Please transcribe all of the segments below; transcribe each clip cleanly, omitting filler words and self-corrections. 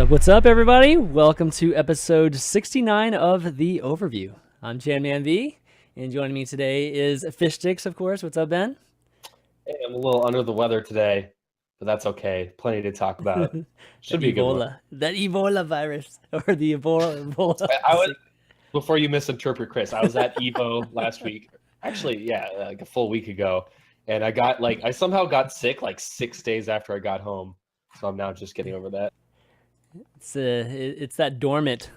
What's up, everybody? Welcome to episode 69 of the Overview. I'm ChanManV, and joining me today is Fishstix, of course. What's up, Ben? Hey, I'm a little under the weather today, but that's okay. Plenty to talk about. Should be a good one. That Ebola virus, or the Ebola. I was, before you misinterpret, Chris, I was at Evo last week. Actually, yeah, like a full week ago. And I somehow got sick like 6 days after I got home. So I'm now just getting over that. It's that dormant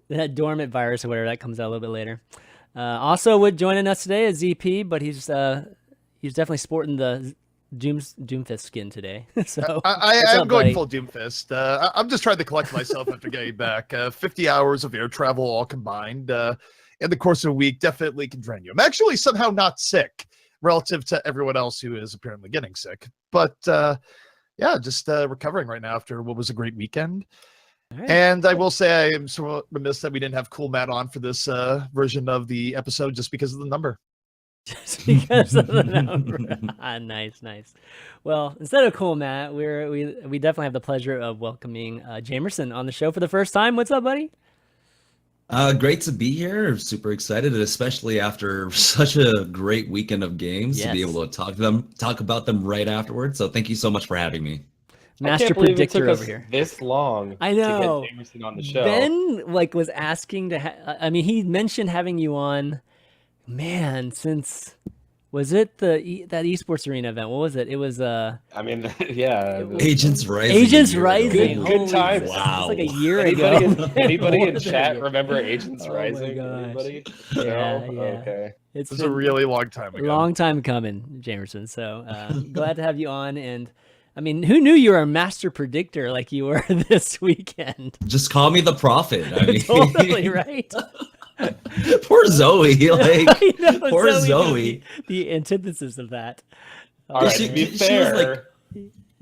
virus or whatever that comes out a little bit later. Also, joining us today is ZP, but he's definitely sporting the Doomfist skin today. So I am going full Doomfist. I'm just trying to collect myself after getting back. 50 hours of air travel all combined in the course of a week definitely can drain you. I'm actually somehow not sick relative to everyone else who is apparently getting sick, but yeah, just recovering right now after what was a great weekend. Right. And I will say I am so remiss that we didn't have Cool Matt on for this version of the episode just because of the number. Just because of the number. Nice. Well, instead of Cool Matt, we definitely have the pleasure of welcoming Jameson on the show for the first time. What's up, buddy? Great to be here. Super excited, especially after such a great weekend of games to be able to talk about them right afterwards. So thank you so much for having me. Master predictor over here. This long. I know. To get Jameson on the show. Ben was asking to. He mentioned having you on. Man, since was it that esports arena event? What was it? It was yeah. Agents Rising. Agents Rising. Good times. Wow. It's like a year ago. Anybody in chat remember Agents Rising? Anybody? Yeah. Okay. It's a really long time ago. Long time coming, Jamerson. So glad to have you on. And I mean, who knew you were a master predictor like you were this weekend? Just call me the prophet. I mean, totally right. Poor Zoe. Poor Zoe. The antithesis of that. All right, to be fair,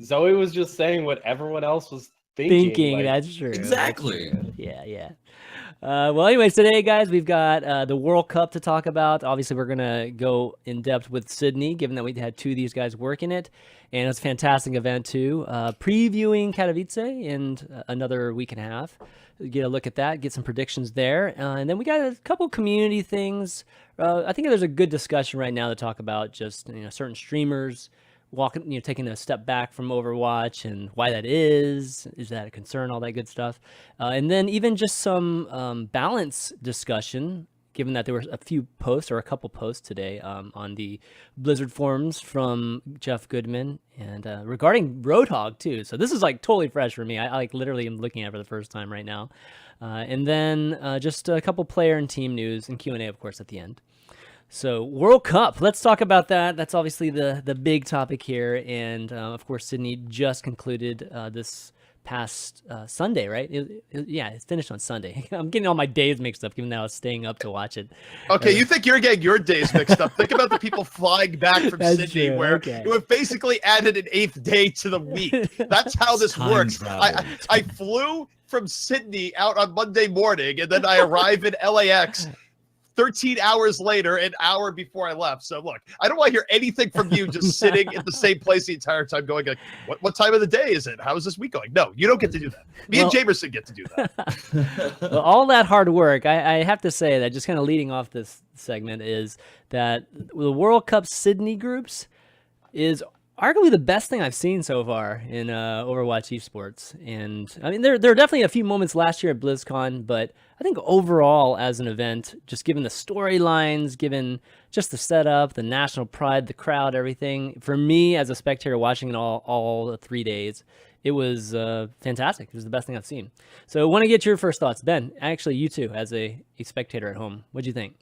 Zoe was just saying what everyone else was thinking. That's true. Exactly. Yeah. Well, anyways, today, guys, we've got the World Cup to talk about. Obviously, we're going to go in depth with Sydney, given that we had two of these guys working it. And it's a fantastic event, too. Previewing Katowice in another week and a half. Get a look at that, get some predictions there. And then we got a couple community things. I think there's a good discussion right now to talk about just certain streamers taking a step back from Overwatch and why that is that a concern, all that good stuff. And then even just some balance discussion, given that there were a few posts or a couple posts today on the Blizzard forums from Jeff Goodman and regarding Roadhog too. So this is totally fresh for me. I literally am looking at it for the first time right now. And then just a couple player and team news and Q&A, of course, at the end. So World Cup, let's talk about that. That's obviously the big topic here. And of course, Sydney just concluded this past Sunday, right? It finished on Sunday. I'm getting all my days mixed up, given that I was staying up to watch it. Okay, you think you're getting your days mixed up. Think about the people flying back from Sydney, where you have basically added an 8th day to the week. That's how this works. I flew from Sydney out on Monday morning, and then I arrive in LAX 13 hours later, an hour before I left. So look, I don't want to hear anything from you just sitting in the same place the entire time going like, what time of the day is it? How is this week going? No, you don't get to do that. Me and Jamerson get to do that. Well, all that hard work, I have to say that just kind of leading off this segment is that the World Cup Sydney groups is arguably the best thing I've seen so far in Overwatch esports. And I mean, there are definitely a few moments last year at BlizzCon, but I think overall as an event, just given the storylines, given just the setup, the national pride, the crowd, everything, for me as a spectator watching it all the 3 days, it was fantastic. It was the best thing I've seen. So I want to get your first thoughts. Ben, actually you too, as a spectator at home, what'd you think?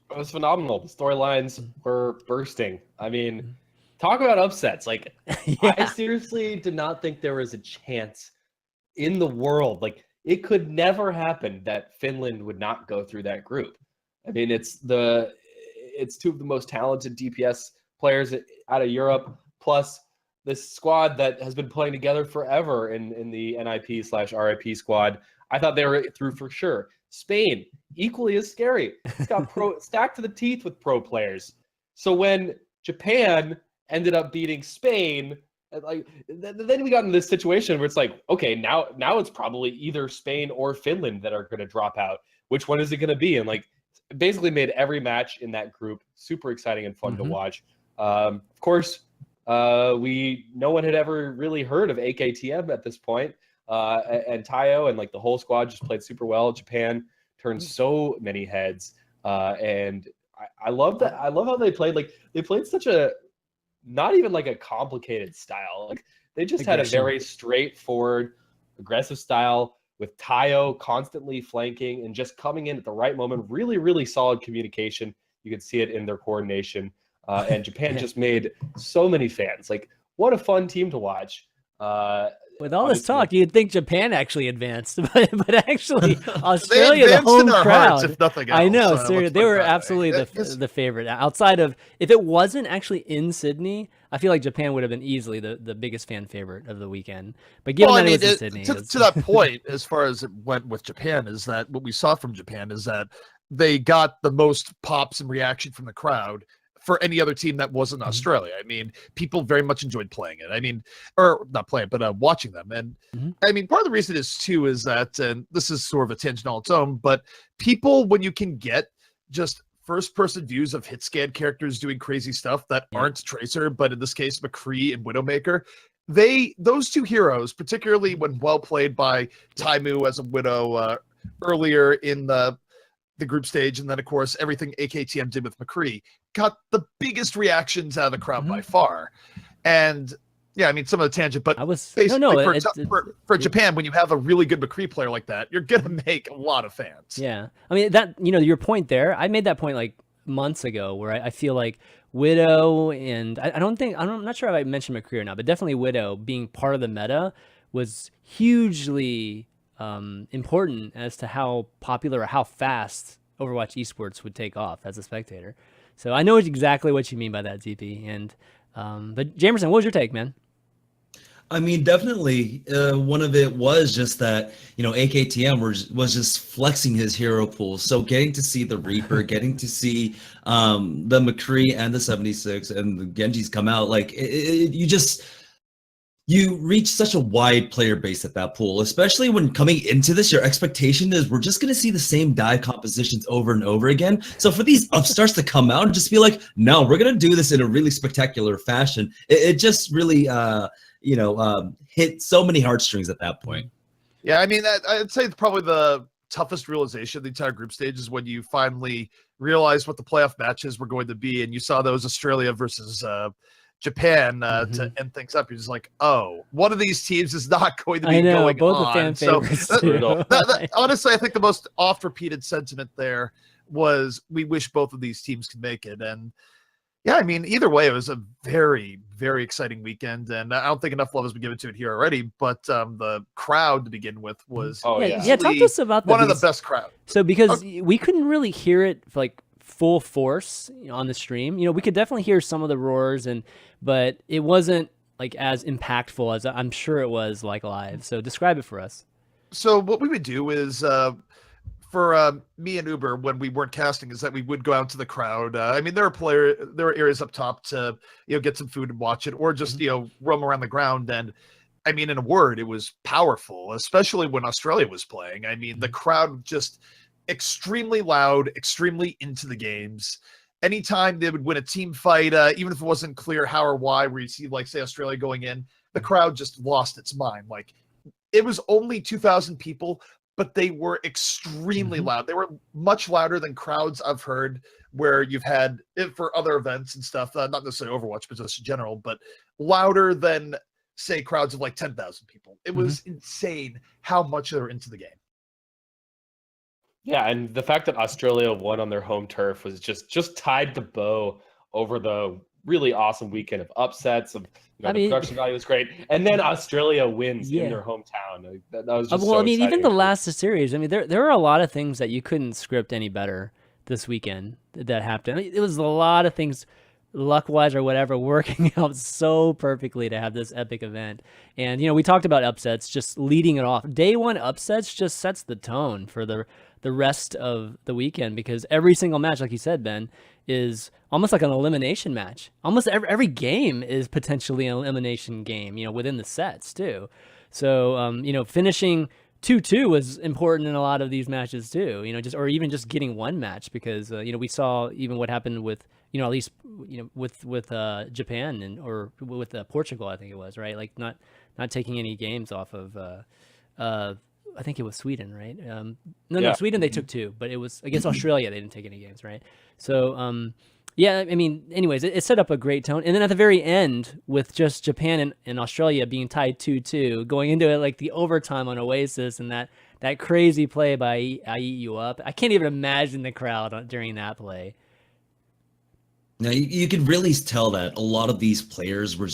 It was phenomenal. The storylines were bursting. I mean, talk about upsets. I seriously did not think there was a chance in the world. It could never happen that Finland would not go through that group. I mean, it's two of the most talented DPS players out of Europe, plus this squad that has been playing together forever in the NIP/RIP squad. I thought they were through for sure. Spain, equally as scary. It's got stacked to the teeth with pro players. So when Japan ended up beating Spain, like then we got in this situation where it's like, okay, now it's probably either Spain or Finland that are going to drop out. Which one is it going to be? And like, basically made every match in that group super exciting and fun to watch. Of course, no one had ever really heard of AKTM at this point, and Tayo and like the whole squad just played super well. Japan turned so many heads, and I love that. I love how they played. Like they played such a not even like a complicated style. Like they just had a very straightforward, aggressive style with Tayo constantly flanking and just coming in at the right moment. Really, really solid communication. You could see it in their coordination. And Japan just made so many fans. Like, what a fun team to watch. With all this talk, you'd think Japan actually advanced, but actually Australia, the home crowd. Hearts, if nothing else. I know, seriously, they were absolutely the favorite. Outside of, if it wasn't actually in Sydney, I feel like Japan would have been easily the biggest fan favorite of the weekend. But given that it was in Sydney, to that point, as far as it went with Japan, is that what we saw from Japan is that they got the most pops and reaction from the crowd for any other team that wasn't Australia. I mean, people very much enjoyed playing it. I mean, or not playing, but watching them. And I mean, part of the reason is too, is that, and this is sort of a tangent on its own, but people, when you can get just first-person views of hit scan characters doing crazy stuff that aren't Tracer, but in this case, McCree and Widowmaker, those two heroes, particularly when well played by Taimu as a Widow earlier in the group stage, and then of course everything AKTM did with McCree, got the biggest reactions out of the crowd by far. And yeah, I mean, some of the tangent, but for Japan, when you have a really good McCree player like that, you're gonna make a lot of fans. Yeah, I mean that, your point there. I made that point like months ago, where I feel like Widow and I'm not sure if I mentioned McCree or not, but definitely Widow being part of the meta was hugely important as to how popular or how fast Overwatch esports would take off as a spectator. So I know exactly what you mean by that, ZP. And but Jameson, what was your take, man? I mean, definitely one of it was just that, AKTM was just flexing his hero pool. So getting to see the Reaper, getting to see the McCree and the 76 and the Genjis come out, like you reach such a wide player base at that pool, especially when coming into this, your expectation is we're just going to see the same die compositions over and over again. So for these upstarts to come out and just be like, no, we're going to do this in a really spectacular fashion, it just really, hit so many heartstrings at that point. Yeah, I mean, I'd say probably the toughest realization of the entire group stage is when you finally realized what the playoff matches were going to be, and you saw those Australia versus Japan to end things up. You're just like, oh, one of these teams is not going to be going both on. The fan favorites honestly, I think the most oft-repeated sentiment there was we wish both of these teams could make it. And yeah, I mean, either way, it was a very, very exciting weekend, and I don't think enough love has been given to it here already. But the crowd to begin with was talk to us about one of the best crowds. So because we couldn't really hear it like full force on the stream, we could definitely hear some of the roars, but it wasn't like as impactful as I'm sure it was like live. So describe it for us. So what we would do is for me and Uber, when we weren't casting, is that we would go out to the crowd. I mean, there were areas up top to get some food and watch it, or just roam around the ground. And I mean, in a word, it was powerful, especially when Australia was playing. I mean, the crowd just extremely loud, extremely into the games. Anytime they would win a team fight, even if it wasn't clear how or why, where you see, like, say, Australia going in, the crowd just lost its mind. Like, it was only 2,000 people, but they were extremely loud. They were much louder than crowds I've heard where you've had it for other events and stuff, not necessarily Overwatch, but just in general, but louder than, say, crowds of like 10,000 people. It was insane how much they were into the game. Yeah, and the fact that Australia won on their home turf was just tied the bow over the really awesome weekend of upsets. Of the production value was great, and then Australia wins in their hometown. That was just so exciting. Even the last series. I mean, there are a lot of things that you couldn't script any better this weekend that happened. I mean, it was a lot of things luck-wise or whatever, working out so perfectly to have this epic event. And, we talked about upsets, just leading it off. Day one upsets just sets the tone for the rest of the weekend, because every single match, like you said, Ben, is almost like an elimination match. Almost every game is potentially an elimination game, within the sets too. So, finishing 2-2 was important in a lot of these matches too, or even just getting one match, because, we saw even what happened with, at least, with Japan or with Portugal, I think it was, right? Like not taking any games off of, I think it was Sweden, right? No, Sweden, they took 2, but it was against Australia. They didn't take any games, right? So, yeah, I mean, anyways, it set up a great tone. And then at the very end, with just Japan and Australia being tied 2-2, going into it like the overtime on Oasis, and that crazy play by I Eat You Up. I can't even imagine the crowd during that play. Now you can really tell that a lot of these players were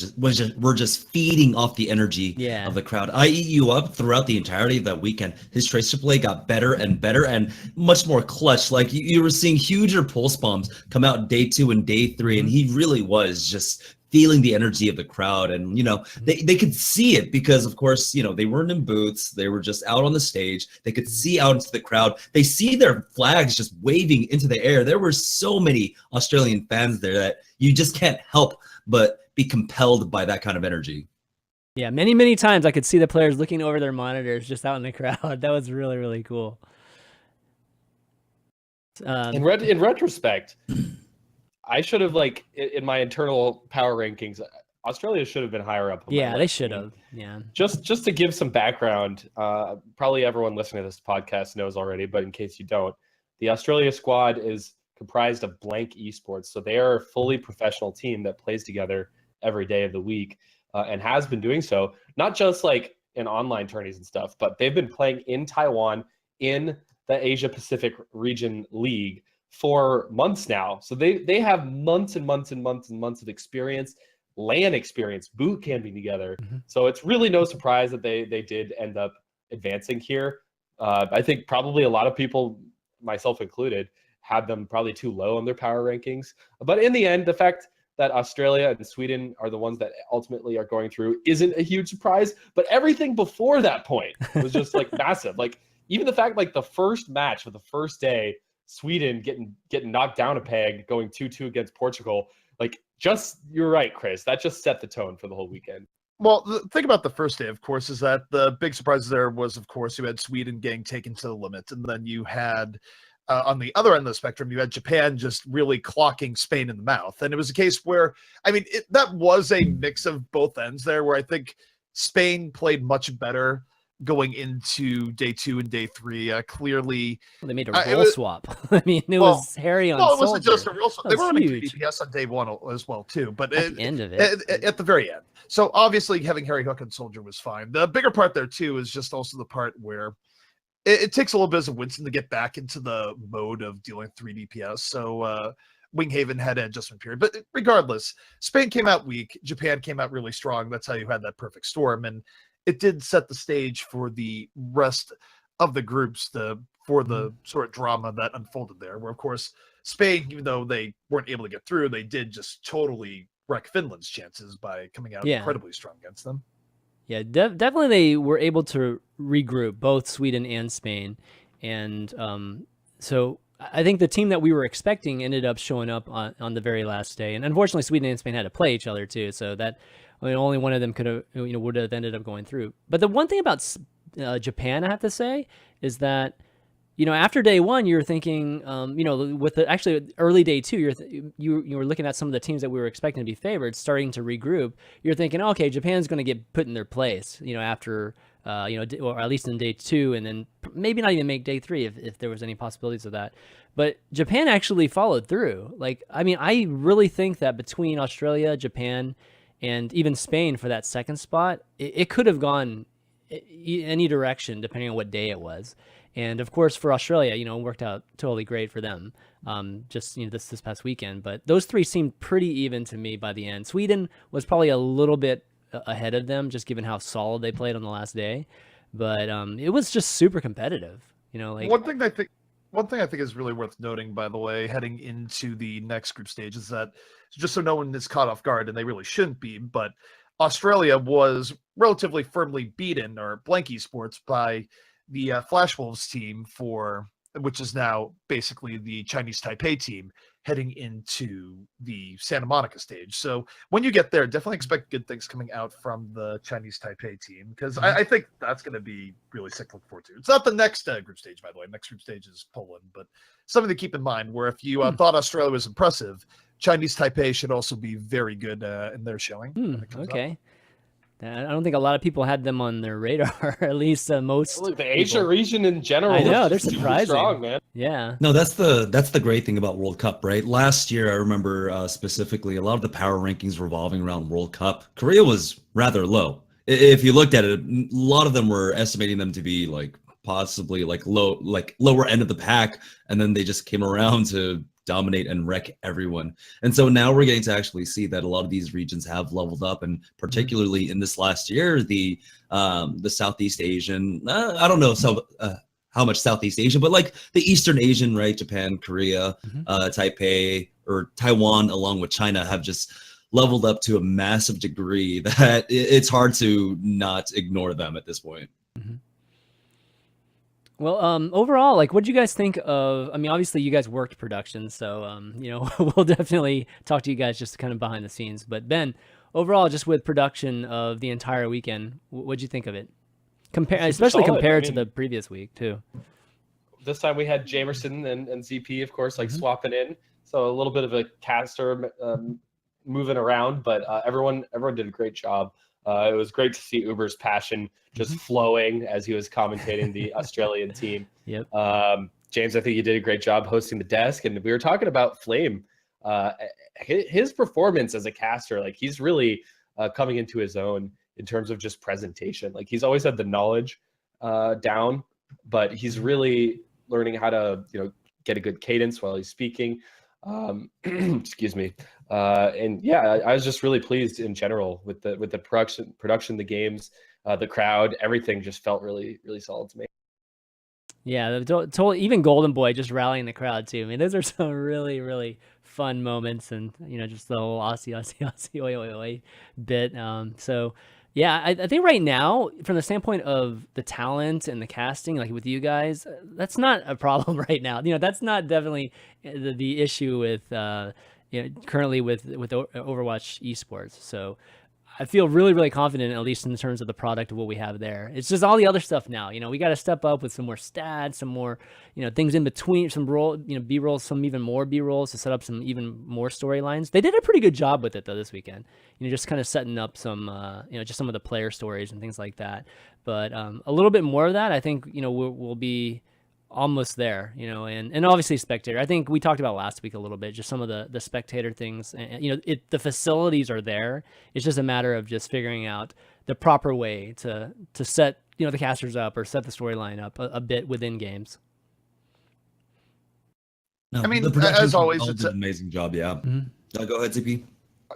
just feeding off the energy of the crowd. I Eat You Up throughout the entirety of that weekend. His tracer play got better and better and much more clutch. Like you were seeing huger pulse bombs come out day 2 and day 3, and he really was just feeling the energy of the crowd. And they could see it, because of course they weren't in booths, they were just out on the stage. They could see out into the crowd. They see their flags just waving into the air. There were so many Australian fans there that you just can't help but be compelled by that kind of energy. Yeah, many times I could see the players looking over their monitors just out in the crowd. That was really, really cool. In retrospect, I should have, like, in my internal power rankings, Australia should have been higher up. Yeah, they should have. Yeah. Just to give some background, probably everyone listening to this podcast knows already, but in case you don't, the Australia squad is comprised of Blank Esports. So they are a fully professional team that plays together every day of the week, and has been doing so, not just like in online tourneys and stuff, but they've been playing in Taiwan in the Asia Pacific region league for months now. So they have months and months and months and months of experience, LAN experience, boot camping together. So it's really no surprise that they did end up advancing here. I think probably a lot of people, myself included, had them probably too low on their power rankings. But in the end, the fact that Australia and Sweden are the ones that ultimately are going through isn't a huge surprise. But everything before that point was just like massive. Like even the fact, like the first match of the first day, Sweden getting knocked down a peg, going 2-2 against Portugal. Like, you're right, Chris. That just set the tone for the whole weekend. Well, the thing about the first day, of course, is that the big surprise there was, of course, you had Sweden getting taken to the limit, and then you had, on the other end of the spectrum, you had Japan just really clocking Spain in the mouth. And it was a case where, I mean, that was a mix of both ends there, where I think Spain played much better going into day 2 and day 3. Clearly, well, they made a role swap. I mean, it was Harry on Well, it Soldier. wasn't just a role swap. They were running DPS on day 1 as well, too. But at the end of it. At the very end. So obviously having Harry Hook and Soldier was fine. The bigger part there, too, is just also the part where it takes a little bit of Winston to get back into the mode of dealing 3 DPS. So Winghaven had an adjustment period. But regardless, Spain came out weak. Japan came out really strong. That's how you had that perfect storm. And it did set the stage for the rest of the groups for the sort of drama that unfolded there, where, of course, Spain, even though they weren't able to get through, they did just totally wreck Finland's chances by coming out incredibly strong against them. Yeah, definitely they were able to regroup, both Sweden and Spain. And so I think the team that we were expecting ended up showing up on the very last day. And unfortunately, Sweden and Spain had to play each other too, so that only one of them could have, would have ended up going through. But the one thing about Japan, I have to say, is that, after day 1, you were thinking, with actually early day 2, you were looking at some of the teams that we were expecting to be favored, starting to regroup. You're thinking, okay, Japan's going to get put in their place, after, or at least in day 2, and then maybe not even make day 3 if there was any possibilities of that. But Japan actually followed through. Like, I mean, I really think that between Australia, Japan, and even Spain for that second spot, it could have gone any direction depending on what day it was. And of course, for Australia, it worked out totally great for them. Just this past weekend. But those 3 seemed pretty even to me by the end. Sweden was probably a little bit ahead of them, just given how solid they played on the last day. But it was just super competitive. Like one thing I think. one thing I think is really worth noting, by the way, heading into the next group stage is that, just so no one is caught off guard, and they really shouldn't be, but Australia was relatively firmly beaten, or Blank Esports, by the Flash Wolves team, which is now basically the Chinese Taipei team, heading into the Santa Monica stage. So when you get there, definitely expect good things coming out from the Chinese Taipei team, because I think that's going to be really sick to look forward to. It's not the next group stage, by the way. Next group stage is Poland, but something to keep in mind, where if you thought Australia was impressive, Chinese Taipei should also be very good in their showing. Okay. I don't think a lot of people had them on their radar, at least most. Look, the Asia region in general. I know, they're super surprising. strong, man. Yeah. No, that's the great thing about World Cup, right? Last year, I remember specifically a lot of the power rankings revolving around World Cup. Korea was rather low. If you looked at it, a lot of them were estimating them to be like possibly like lower end of the pack, and then they just came around to dominate and wreck everyone. And so now we're getting to actually see that a lot of these regions have leveled up, and particularly in this last year, the Southeast Asian, I don't know how much Southeast Asian, but like the Eastern Asian, right? Japan, Korea, Taipei, or Taiwan, along with China, have just leveled up to a massive degree that it's hard to not ignore them at this point. Well, overall, like, what do you guys think of? I mean, obviously, you guys worked production, so we'll definitely talk to you guys just kind of behind the scenes. But Ben, overall, just with production of the entire weekend, what'd you think of it? Especially compared to the previous week too. This time we had Jameson and ZP, of course, like swapping in, so a little bit of a caster moving around, but everyone did a great job. It was great to see Uber's passion just flowing as he was commentating the Australian team. Yep. James, I think you did a great job hosting the desk. And we were talking about Flame. His performance as a caster, like he's really coming into his own in terms of just presentation. Like he's always had the knowledge down, but he's really learning how to, get a good cadence while he's speaking. Excuse me. And yeah, I was just really pleased in general with the production, the games, the crowd, everything just felt really, really solid to me. Yeah, even Golden Boy just rallying the crowd too. I mean, those are some really, really fun moments, and just the whole Aussie, oi, oi, oi bit. So yeah, I think right now, from the standpoint of the talent and the casting, like with you guys, that's not a problem right now. That's not definitely the issue with currently with Overwatch esports. So I feel really, really confident, at least in terms of the product of what we have there. It's just all the other stuff now. We got to step up with some more stats, some more, things in between, some B-rolls, some even more B-rolls to set up some even more storylines. They did a pretty good job with it though this weekend. Just kind of setting up some, just some of the player stories and things like that. But a little bit more of that, I think, we'll be almost there, and obviously spectator. I think we talked about last week a little bit, just some of the spectator things, and the facilities are there. It's just a matter of just figuring out the proper way to set the casters up or set the storyline up a bit within games. No, I mean, the as always, it's an amazing job. Yeah. Go ahead, ZP.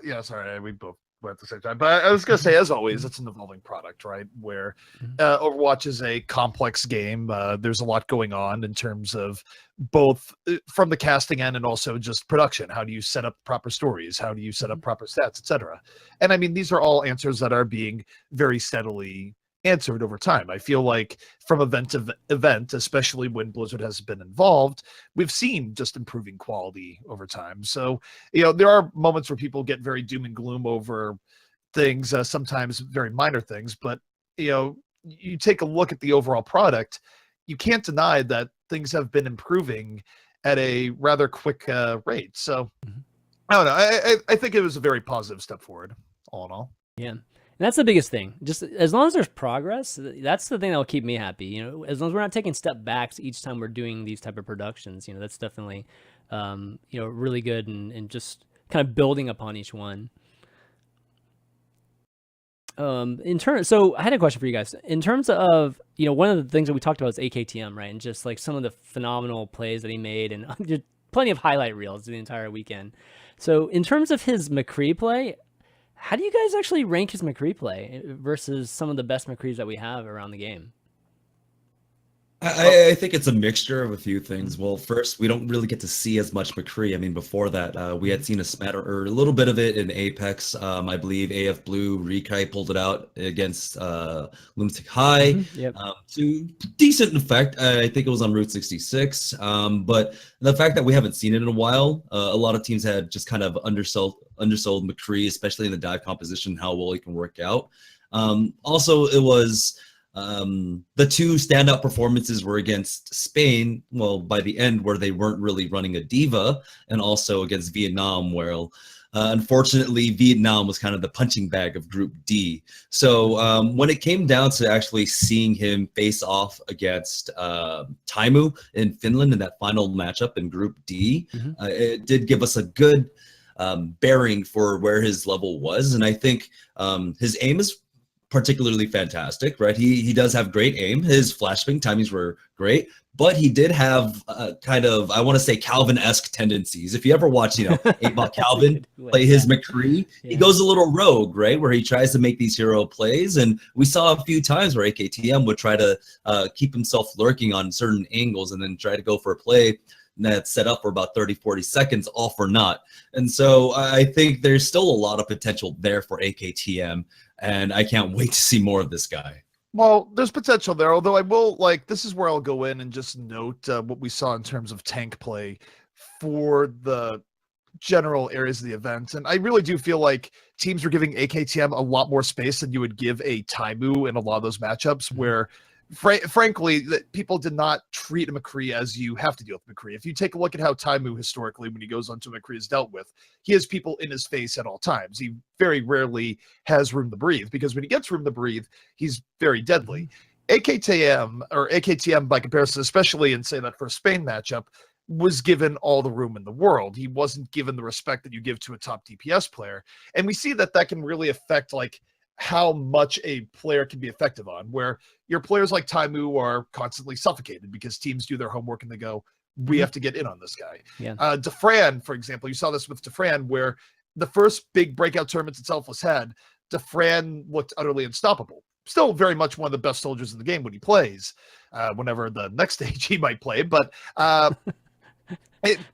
Yeah, sorry, we both went at the same time. But I was going to say, as always, it's an evolving product, right? Where Overwatch is a complex game. There's a lot going on in terms of both from the casting end and also just production. How do you set up proper stories? How do you set up proper stats, etc.? And I mean, these are all answers that are being very steadily answered over time. I feel like from event to event, especially when Blizzard has been involved, we've seen just improving quality over time. So, there are moments where people get very doom and gloom over things, sometimes very minor things, but, you take a look at the overall product, you can't deny that things have been improving at a rather quick rate. So, I don't know. I think it was a very positive step forward, all in all. Yeah. And that's the biggest thing. Just as long as there's progress, that's the thing that will keep me happy. As long as we're not taking step backs each time we're doing these type of productions, that's definitely, really good and just kind of building upon each one. So I had a question for you guys. In terms of, one of the things that we talked about is AKTM, right? And just like some of the phenomenal plays that he made, and just plenty of highlight reels the entire weekend. So in terms of his McCree play, how do you guys actually rank his McCree play versus some of the best McCrees that we have around the game? I think it's a mixture of a few things. Well, first, we don't really get to see as much McCree. I mean, before that, we had seen a smatter or a little bit of it in Apex. I believe AF Blue Rikai pulled it out against Lunatic High Yep. to decent effect. I think it was on Route 66. But the fact that we haven't seen it in a while, a lot of teams had just kind of undersold McCree, especially in the dive composition, how well he can work out. Also, it was. The two standout performances were against Spain, well, by the end, where they weren't really running a diva, and also against Vietnam, where unfortunately Vietnam was kind of the punching bag of Group D. So when it came down to actually seeing him face off against Taimu in Finland in that final matchup in Group D, it did give us a good bearing for where his level was, and I think his aim is particularly fantastic, right? He does have great aim. His flashbang timings were great, but he did have kind of, I want to say, Calvin-esque tendencies. If you ever watch, 8-Ball Calvin play his McCree, he goes a little rogue, right? Where he tries to make these hero plays. And we saw a few times where AKTM would try to keep himself lurking on certain angles and then try to go for a play that's set up for about 30-40 seconds, all for naught. And so I think there's still a lot of potential there for AKTM, and I can't wait to see more of this guy. Well, there's potential there, although I will, this is where I'll go in and just note what we saw in terms of tank play for the general areas of the event. And I really do feel like teams were giving AKTM a lot more space than you would give a Taimu in a lot of those matchups where frankly, that people did not treat McCree as you have to deal with McCree. If you take a look at how Taimu historically, when he goes onto McCree, is dealt with, he has people in his face at all times. He very rarely has room to breathe, because when he gets room to breathe, he's very deadly. AKTM by comparison, especially in, say, that first Spain matchup, was given all the room in the world. He wasn't given the respect that you give to a top DPS player. And we see that can really affect how much a player can be effective on, where your players like Taimu are constantly suffocated because teams do their homework and they go, we have to get in on this guy. Yeah. Defran, for example, you saw this with Defran, where the first big breakout tournaments that Selfless had, Defran looked utterly unstoppable. Still very much one of the best soldiers in the game when he plays, whenever the next stage he might play. But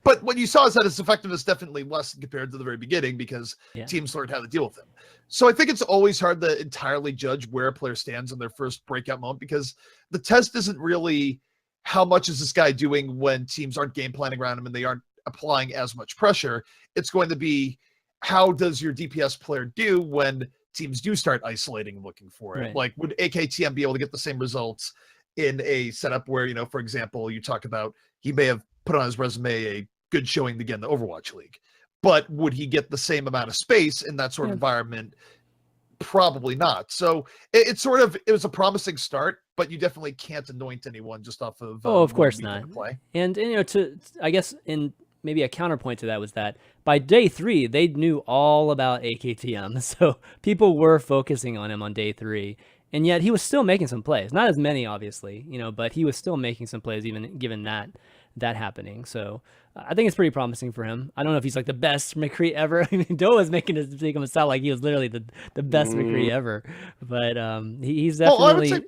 but what you saw is that his effectiveness definitely lessened compared to the very beginning, because teams learned how to deal with him. So I think it's always hard to entirely judge where a player stands in their first breakout moment, because the test isn't really how much is this guy doing when teams aren't game planning around him and they aren't applying as much pressure. It's going to be, how does your DPS player do when teams do start isolating and looking for it? Right. Would AKTM be able to get the same results in a setup where, for example, you talk about he may have put on his resume a good showing to get in the Overwatch League, but would he get the same amount of space in that sort of environment? Probably not. So it was a promising start, but you definitely can't anoint anyone just off of of course not. Play. And I guess in maybe a counterpoint to that was that by day 3 they knew all about AKTM, so people were focusing on him on day 3. And yet he was still making some plays, not as many, obviously, but he was still making some plays, even given that happening. So I think it's pretty promising for him. I don't know if he's the best McCree ever. I mean, Doe was making him sound like he was literally the best McCree ever. But he's definitely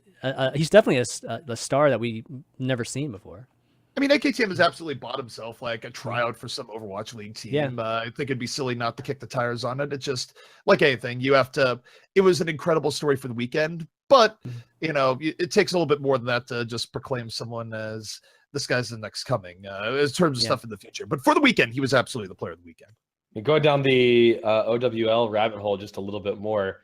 he's definitely a star that we never seen before. I mean, AKTM has absolutely bought himself a tryout for some Overwatch League team. Yeah. I think it'd be silly not to kick the tires on it. It's just like anything. It was an incredible story for the weekend, but it takes a little bit more than that to just proclaim someone as this guy's the next coming, in terms of stuff in the future. But for the weekend, he was absolutely the player of the weekend. And going down the OWL rabbit hole just a little bit more,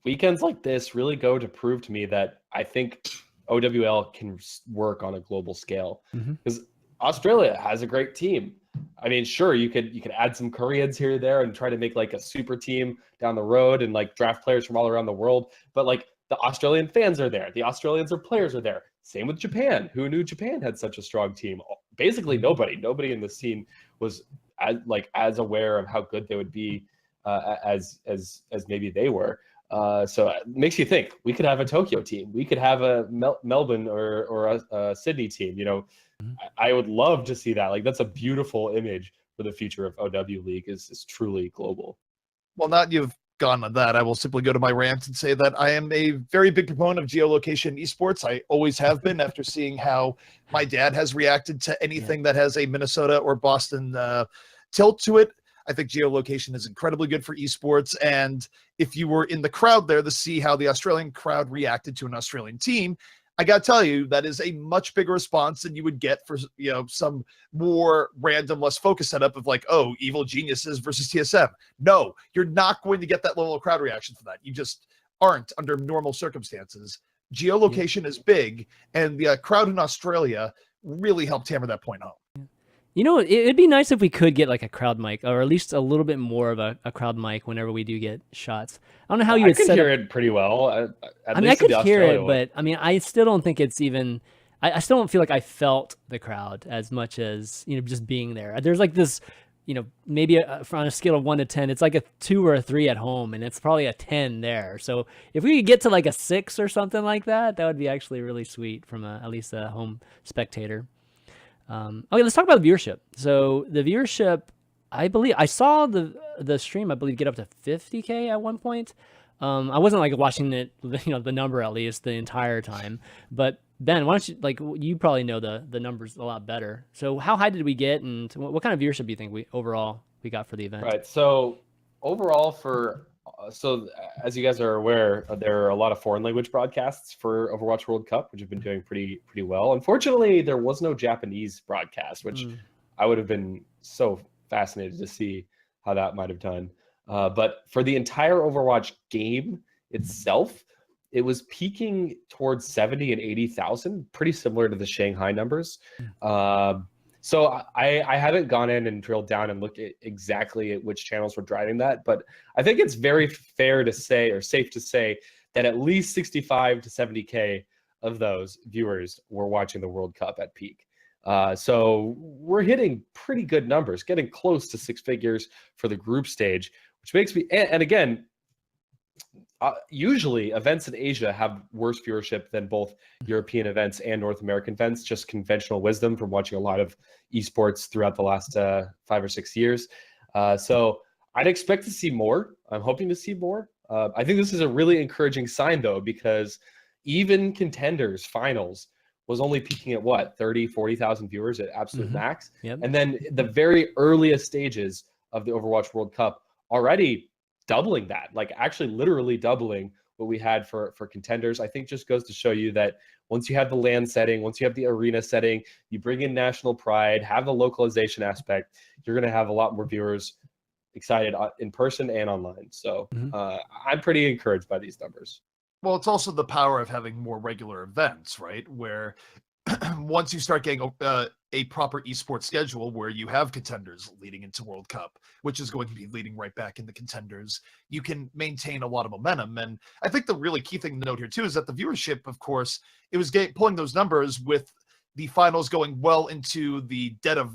weekends like this really go to prove to me that I think OWL can work on a global scale, because Australia has a great team. I mean, sure, you could add some Koreans here or there and try to make a super team down the road and draft players from all around the world. But the Australian fans are there. The Australians or players are there. Same with Japan. Who knew Japan had such a strong team? Basically nobody. Nobody in the scene was as aware of how good they would be as maybe they were. So it makes you think we could have a Tokyo team. We could have a Melbourne or a Sydney team. I would love to see that. That's a beautiful image for the future of OW League is truly global. Well, now you've gone on that, I will simply go to my rant and say that I am a very big proponent of geolocation esports. I always have been after seeing how my dad has reacted to anything that has a Minnesota or Boston tilt to it. I think geolocation is incredibly good for esports. And if you were in the crowd there to see how the Australian crowd reacted to an Australian team, I got to tell you, that is a much bigger response than you would get for, some more random, less focused setup of like, oh, Evil Geniuses versus TSM. No, you're not going to get that level of crowd reaction for that. You just aren't under normal circumstances. Geolocation is big, and the crowd in Australia really helped hammer that point home. It'd be nice if we could get like a crowd mic, or at least a little bit more of a crowd mic whenever we do get shots. I don't know how you would I could set hear up... it pretty well. I could hear it, but I mean, I still don't think it's even. I still don't feel like I felt the crowd as much as just being there. There's like this, maybe on a scale of 1 to 10, it's like a 2 or a 3 at home, and it's probably a 10 there. So if we could get to like a 6 or something like that, that would be actually really sweet from at least a home spectator. Okay, let's talk about the viewership. So the viewership, I believe I saw the stream, I believe, get up to 50K at one point. I wasn't like watching it, the number at least the entire time. But Ben, why don't you you probably know the numbers a lot better. So how high did we get, and what kind of viewership do you think we got for the event? Right. So overall so as you guys are aware, there are a lot of foreign language broadcasts for Overwatch World Cup, which have been doing pretty well. Unfortunately, there was no Japanese broadcast, which I would have been so fascinated to see how that might have done. But for the entire Overwatch game itself, it was peaking towards 70 and 80,000, pretty similar to the Shanghai numbers. So I haven't gone in and drilled down and looked at exactly at which channels were driving that, but I think it's very fair to say, or safe to say, that at least 65 to 70K of those viewers were watching the World Cup at peak. So we're hitting pretty good numbers, getting close to 6 figures for the group stage, which makes me, and again, usually events in Asia have worse viewership than both European events and North American events, just conventional wisdom from watching a lot of esports throughout the last 5 or 6 years. So I'd expect to see more. I'm hoping to see more. I think this is a really encouraging sign, though, because even Contenders Finals was only peaking at what, 30, 40,000 viewers at absolute max. Yep. And then the very earliest stages of the Overwatch World Cup already doubling that, like actually literally doubling what we had for Contenders. I think just goes to show you that once you have the LAN setting, once you have the arena setting, you bring in national pride, have the localization aspect, you're going to have a lot more viewers excited in person and online. So I'm pretty encouraged by these numbers. Well, it's also the power of having more regular events, right? Where once you start getting a proper esports schedule where you have Contenders leading into World Cup, which is going to be leading right back into Contenders, you can maintain a lot of momentum. And I think the really key thing to note here too is that the viewership, of course, it was pulling those numbers with the finals going well into the dead of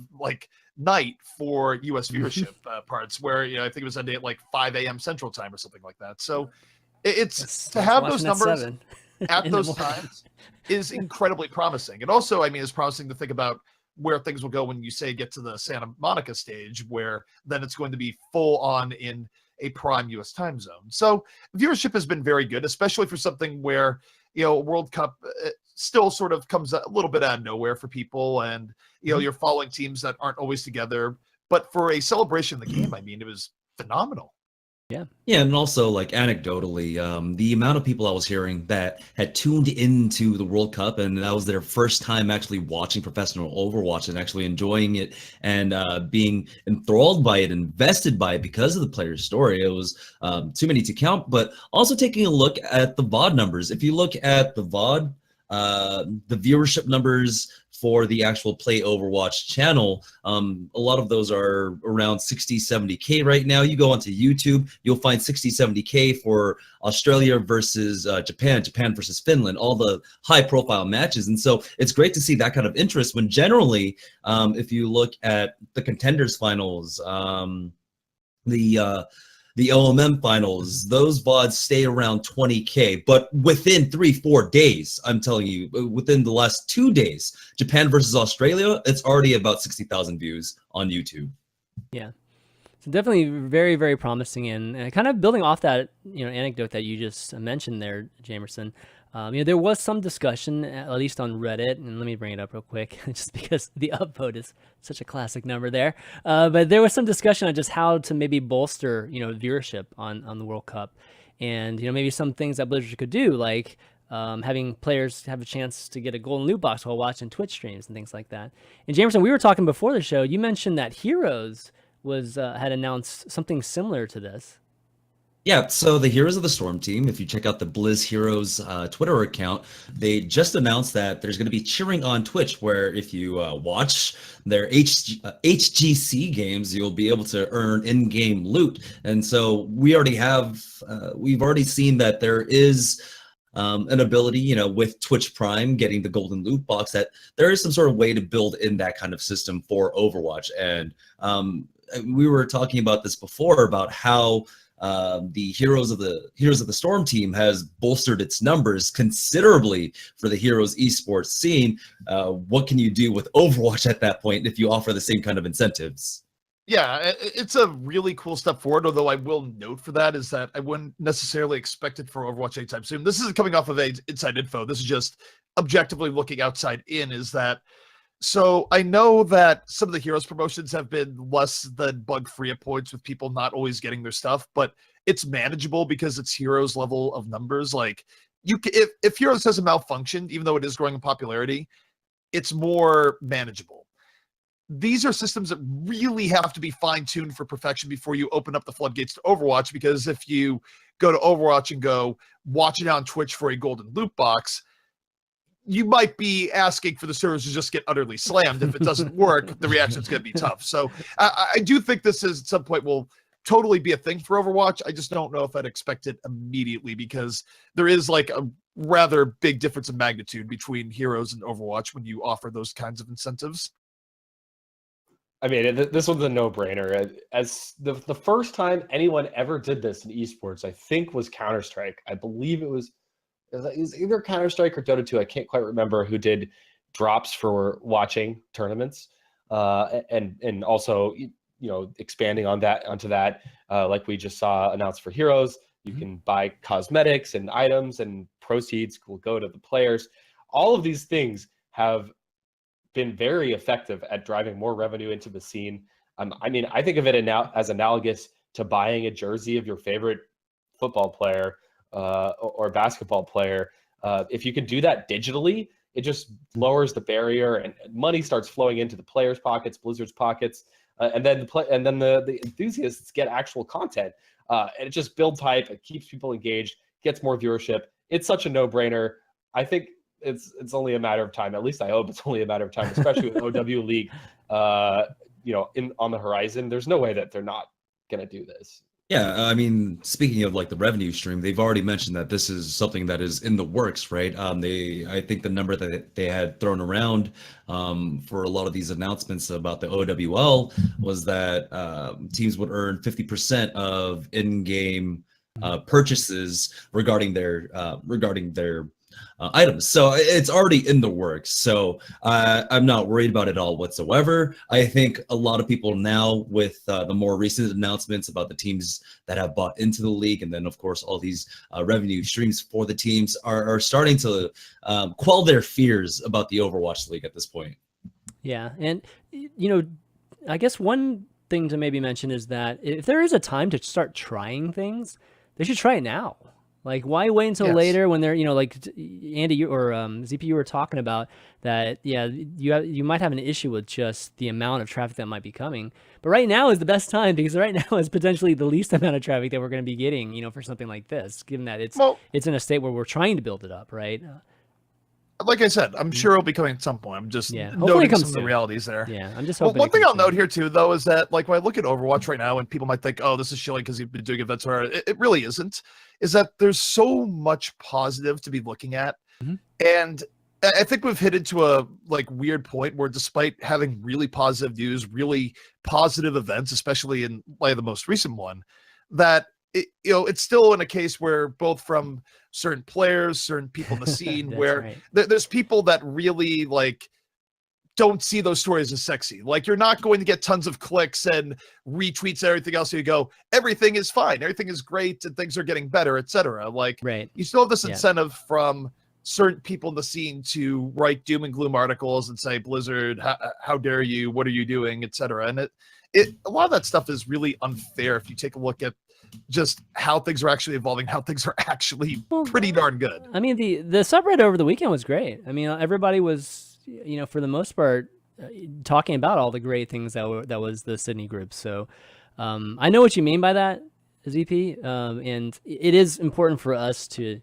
night for US viewership parts, where I think it was ending at like 5 a.m. Central Time or something like that. So it's to have those numbers at those times is incredibly promising. And also, I mean, it's promising to think about where things will go when you say get to the Santa Monica stage, where then it's going to be full on in a prime US time zone. So viewership has been very good, especially for something where, World Cup still sort of comes a little bit out of nowhere for people, and, you're following teams that aren't always together. But for a celebration of the game, I mean, it was phenomenal. Yeah, and also anecdotally, the amount of people I was hearing that had tuned into the World Cup and that was their first time actually watching professional Overwatch and actually enjoying it and being enthralled by it, invested by it because of the player's story. It was too many to count. But also taking a look at the VOD numbers. If you look at the VOD, the viewership numbers for the actual Play Overwatch channel, a lot of those are around 60, 70K right now. You go onto YouTube, you'll find 60, 70K for Australia versus Japan, Japan versus Finland, all the high profile matches. And so it's great to see that kind of interest when generally, if you look at the Contenders Finals, the OMM finals, those VODs stay around 20K, but within 3-4 days, I'm telling you, within the last 2 days, Japan versus Australia, it's already about 60,000 views on YouTube. Yeah. So definitely very, very promising, and kind of building off that, anecdote that you just mentioned there, Jamerson. There was some discussion, at least on Reddit, and let me bring it up real quick, just because the upvote is such a classic number there. But there was some discussion on just how to maybe bolster, viewership on the World Cup, and maybe some things that Blizzard could do, like having players have a chance to get a golden loot box while watching Twitch streams and things like that. And Jameson, we were talking before the show. You mentioned that Heroes had announced something similar to this. Yeah, so the Heroes of the Storm team, if you check out the Blizz Heroes Twitter account, they just announced that there's going to be cheering on Twitch, where if you watch their HGC games, you'll be able to earn in-game loot. And so we've already seen that there is an ability, with Twitch Prime getting the golden loot box, that there is some sort of way to build in that kind of system for Overwatch. And we were talking about this before, about how the Heroes of the Storm team has bolstered its numbers considerably for the Heroes esports scene. What can you do with Overwatch at that point if you offer the same kind of incentives? Yeah, it's a really cool step forward, although I will note for that is that I wouldn't necessarily expect it for Overwatch anytime soon. This isn't coming off of inside info. This is just objectively looking outside in, is that, so I know that some of the Heroes promotions have been less than bug-free at points, with people not always getting their stuff, but it's manageable because it's Heroes level of numbers. Like, if Heroes has a malfunction, even though it is growing in popularity, it's more manageable. These are systems that really have to be fine-tuned for perfection before you open up the floodgates to Overwatch, because if you go to Overwatch and go watch it on Twitch for a golden loot box, you might be asking for the servers to just get utterly slammed. If it doesn't work, the reaction's going to be tough. So I do think this is, at some point, will totally be a thing for Overwatch. I just don't know if I'd expect it immediately, because there is like a rather big difference in magnitude between Heroes and Overwatch when you offer those kinds of incentives. I mean, this one's a no-brainer. As the first time anyone ever did this in esports, I think, was Counter-Strike. I believe it was either Counter-Strike or Dota 2. I can't quite remember who did drops for watching tournaments, and also, expanding onto that, like we just saw announced for Heroes. You can buy cosmetics and items, and proceeds will go to the players. All of these things have been very effective at driving more revenue into the scene. I mean, I think of it as analogous to buying a jersey of your favorite football player or basketball player. If you can do that digitally, it just lowers the barrier, and money starts flowing into the players' pockets, Blizzard's pockets, and then the enthusiasts get actual content, and it just builds hype. It keeps people engaged, gets more viewership. It's such a no-brainer. I think it's only a matter of time. At least I hope it's only a matter of time, especially with OW League, on the horizon. There's no way that they're not gonna do this. Yeah, I mean, speaking of like the revenue stream, they've already mentioned that this is something that is in the works, right? I think the number that they had thrown around for a lot of these announcements about the OWL was that teams would earn 50% of in-game purchases regarding their items. So it's already in the works. So I'm not worried about it all whatsoever. I think a lot of people now, with the more recent announcements about the teams that have bought into the league, and then of course all these revenue streams for the teams, are starting to quell their fears about the Overwatch League at this point. Yeah, and I guess one thing to maybe mention is that if there is a time to start trying things, they should try it now. Like, why wait until later when they're, like Andy or ZP, you were talking about that? Yeah, you might have an issue with just the amount of traffic that might be coming. But right now is the best time, because right now is potentially the least amount of traffic that we're going to be getting, for something like this, given that it's in a state where we're trying to build it up, right? Like I said, I'm sure it'll be coming at some point. I'm just noting some of the realities there. Yeah, I'm just hoping. One thing I'll note here too, though, is that like when I look at Overwatch right now, and people might think, "Oh, this is shilling because you've been doing events," or it really isn't. Is that there's so much positive to be looking at, and I think we've hit into a weird point where, despite having really positive news, really positive events, especially in light of the most recent one, that it's still in a case where both from certain players, certain people in the scene, where there's people that really don't see those stories as sexy. Like, you're not going to get tons of clicks and retweets and everything else. So you go, everything is fine, everything is great, and things are getting better, etc. Like, you still have this incentive from certain people in the scene to write doom and gloom articles and say, Blizzard, how dare you? What are you doing, etc. And a lot of that stuff is really unfair if you take a look at just how things are actually evolving, how things are actually pretty darn good. I mean, the subreddit over the weekend was great. I mean, everybody was, for the most part, talking about all the great things that was the Sydney group. So I know what you mean by that, ZP, and it is important for us to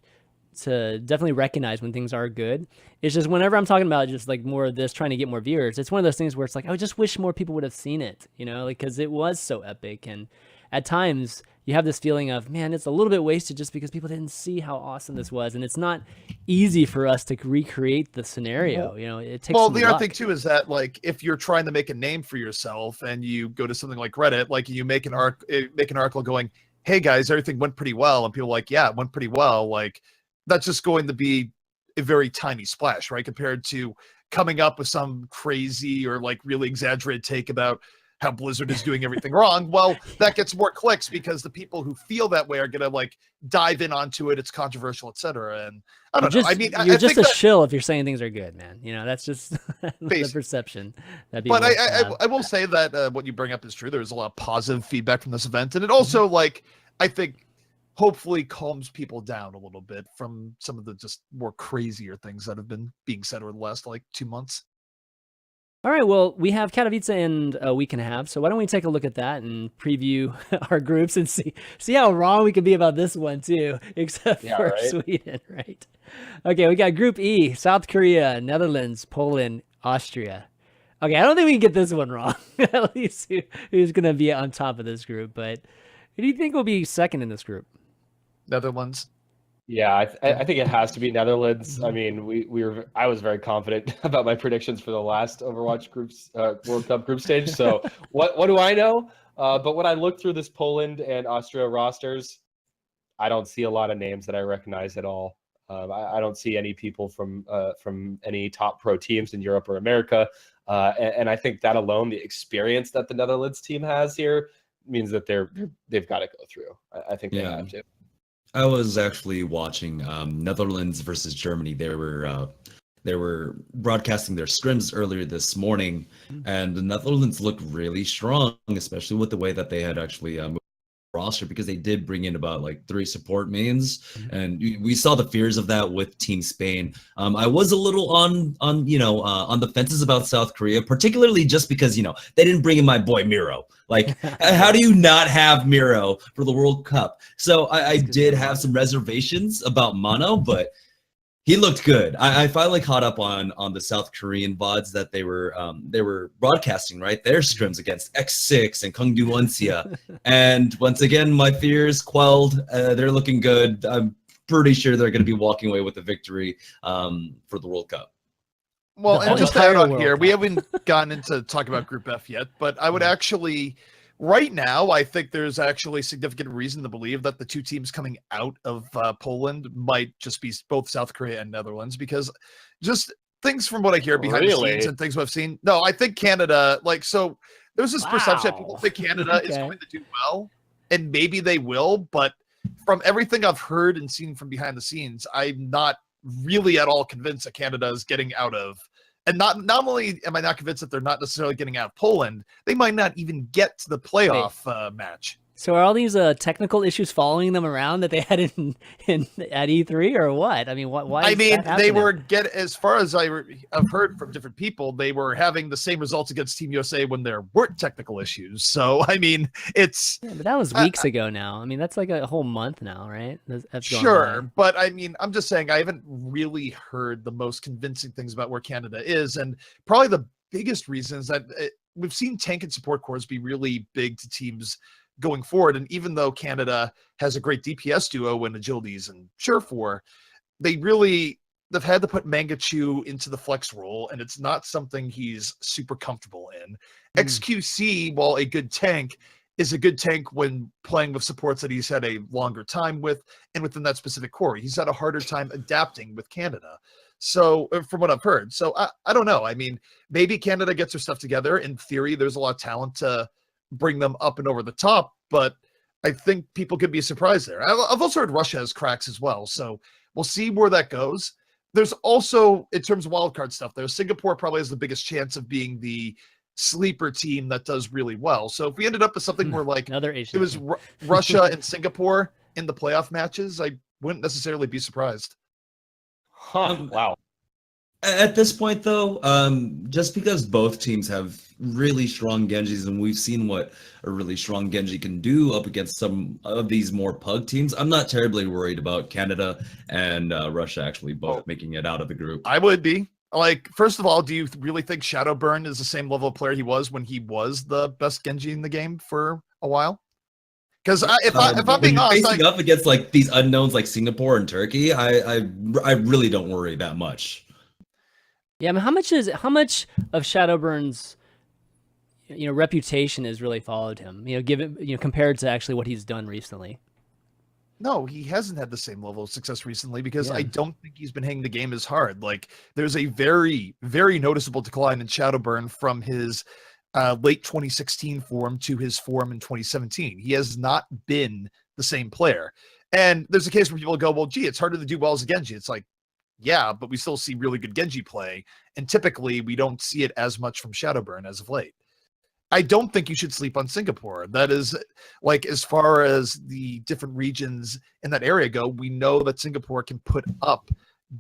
definitely recognize when things are good. It's just whenever I'm talking about just like more of this, trying to get more viewers, it's one of those things where it's like, I just wish more people would have seen it, like, because it was so epic. And at times you have this feeling of, man, it's a little bit wasted just because people didn't see how awesome this was. And it's not easy for us to recreate the scenario. It takes some the luck. other thing too is that, like, if you're trying to make a name for yourself and you go to something like Reddit, like you make an article going, hey guys, everything went pretty well, and people are like, yeah, it went pretty well, like, that's just going to be a very tiny splash, right? Compared to coming up with some crazy or like really exaggerated take about how Blizzard is doing everything wrong. Well, that gets more clicks because the people who feel that way are going to like dive in onto it. It's controversial, etc. And I don't know. I mean, you're I just think a shill if you're saying things are good, man. That's just the perception. But I will say that what you bring up is true. There was a lot of positive feedback from this event. And it also, like, I think, hopefully calms people down a little bit from some of the just more crazier things that have been being said over the last like 2 months. All right, well, we have Katowice in a week and a half, so why don't we take a look at that and preview our groups and see how wrong we can be about this one too, except for Sweden, right? Okay, we got Group E: South Korea, Netherlands, Poland, Austria. Okay, I don't think we can get this one wrong. At least who's going to be on top of this group, but who do you think will be second in this group? Netherlands. Yeah, I think it has to be Netherlands. I mean, I was very confident about my predictions for the last Overwatch groups World Cup group stage. So what do I know? But when I look through this Poland and Austria rosters, I don't see a lot of names that I recognize at all. I don't see any people from any top pro teams in Europe or America, and I think that alone, the experience that the Netherlands team has here, means that they've got to go through. I think they have to. I was actually watching Netherlands versus Germany. They were broadcasting their scrims earlier this morning, and the Netherlands looked really strong, especially with the way that they had actually moved the roster, because they did bring in about like 3 support mains, and we saw the fears of that with Team Spain. I was a little on the fences about South Korea, particularly just because they didn't bring in my boy Miro. Like, how do you not have Miro for the World Cup? So I did have some reservations about Mono, but he looked good. I finally caught up on the South Korean VODs that they were broadcasting, right? Their scrims against X6 and Kangdu Wonsia. And once again, my fears quelled. They're looking good. I'm pretty sure they're going to be walking away with a victory for the World Cup. Well, and just to add on here, we haven't gotten into talking about Group F yet, but I would actually, right now, I think there's actually significant reason to believe that the 2 teams coming out of Poland might just be both South Korea and Netherlands, because just things from what I hear behind the scenes and things I've seen. No, I think Canada, so there's this perception that people think Canada is going to do well, and maybe they will, but from everything I've heard and seen from behind the scenes, I'm not really at all convinced that Canada is getting out of, and not only am I not convinced that they're not necessarily getting out of Poland, they might not even get to the playoff match. So are all these technical issues following them around that they had at E3 or what? I mean, why? I mean, they were as far as I've heard from different people, they were having the same results against Team USA when there weren't technical issues. So I mean, it's but that was weeks ago now. I mean, that's like a whole month now, right? That's sure, but I mean, I'm just saying I haven't really heard the most convincing things about where Canada is, and probably the biggest reason is that we've seen tank and support cores be really big to teams going forward. And even though Canada has a great DPS duo in Agilities and Surefour, they've had to put Mangachu into the flex role, and it's not something he's super comfortable in. XQC, while a good tank, is a good tank when playing with supports that he's had a longer time with, and within that specific core. He's had a harder time adapting with Canada. So from what I've heard, so I don't know. I mean, maybe Canada gets their stuff together. In theory, there's a lot of talent to bring them up and over the top, but I think people could be surprised there. I've also heard Russia has cracks as well, so we'll see where that goes. There's also, in terms of wildcard stuff, there, Singapore probably has the biggest chance of being the sleeper team that does really well. So if we ended up with something where like Another Asian it was Russia and Singapore in the playoff matches, I wouldn't necessarily be surprised. Huh. Wow. At this point, though, just because both teams have really strong Genjis, and we've seen what a really strong Genji can do up against some of these more pug teams, I'm not terribly worried about Canada and Russia actually both making it out of the group. I would be. Like, first of all, do you really think Shadowburn is the same level of player he was when he was the best Genji in the game for a while? Because if I'm being honest, facing up against like these unknowns like Singapore and Turkey, I really don't worry that much. Yeah, I mean, how much of Shadowburn's reputation has really followed him? Given compared to actually what he's done recently. No, he hasn't had the same level of success recently because I don't think he's been hitting the game as hard. Like, there's a very, very noticeable decline in Shadowburn from his late 2016 form to his form in 2017. He has not been the same player. And there's a case where people go, well, gee, it's harder to do well as a Genji. It's like, yeah, but we still see really good Genji play. And typically we don't see it as much from Shadowburn as of late. I don't think you should sleep on Singapore. That is, like, as far as the different regions in that area go, we know that Singapore can put up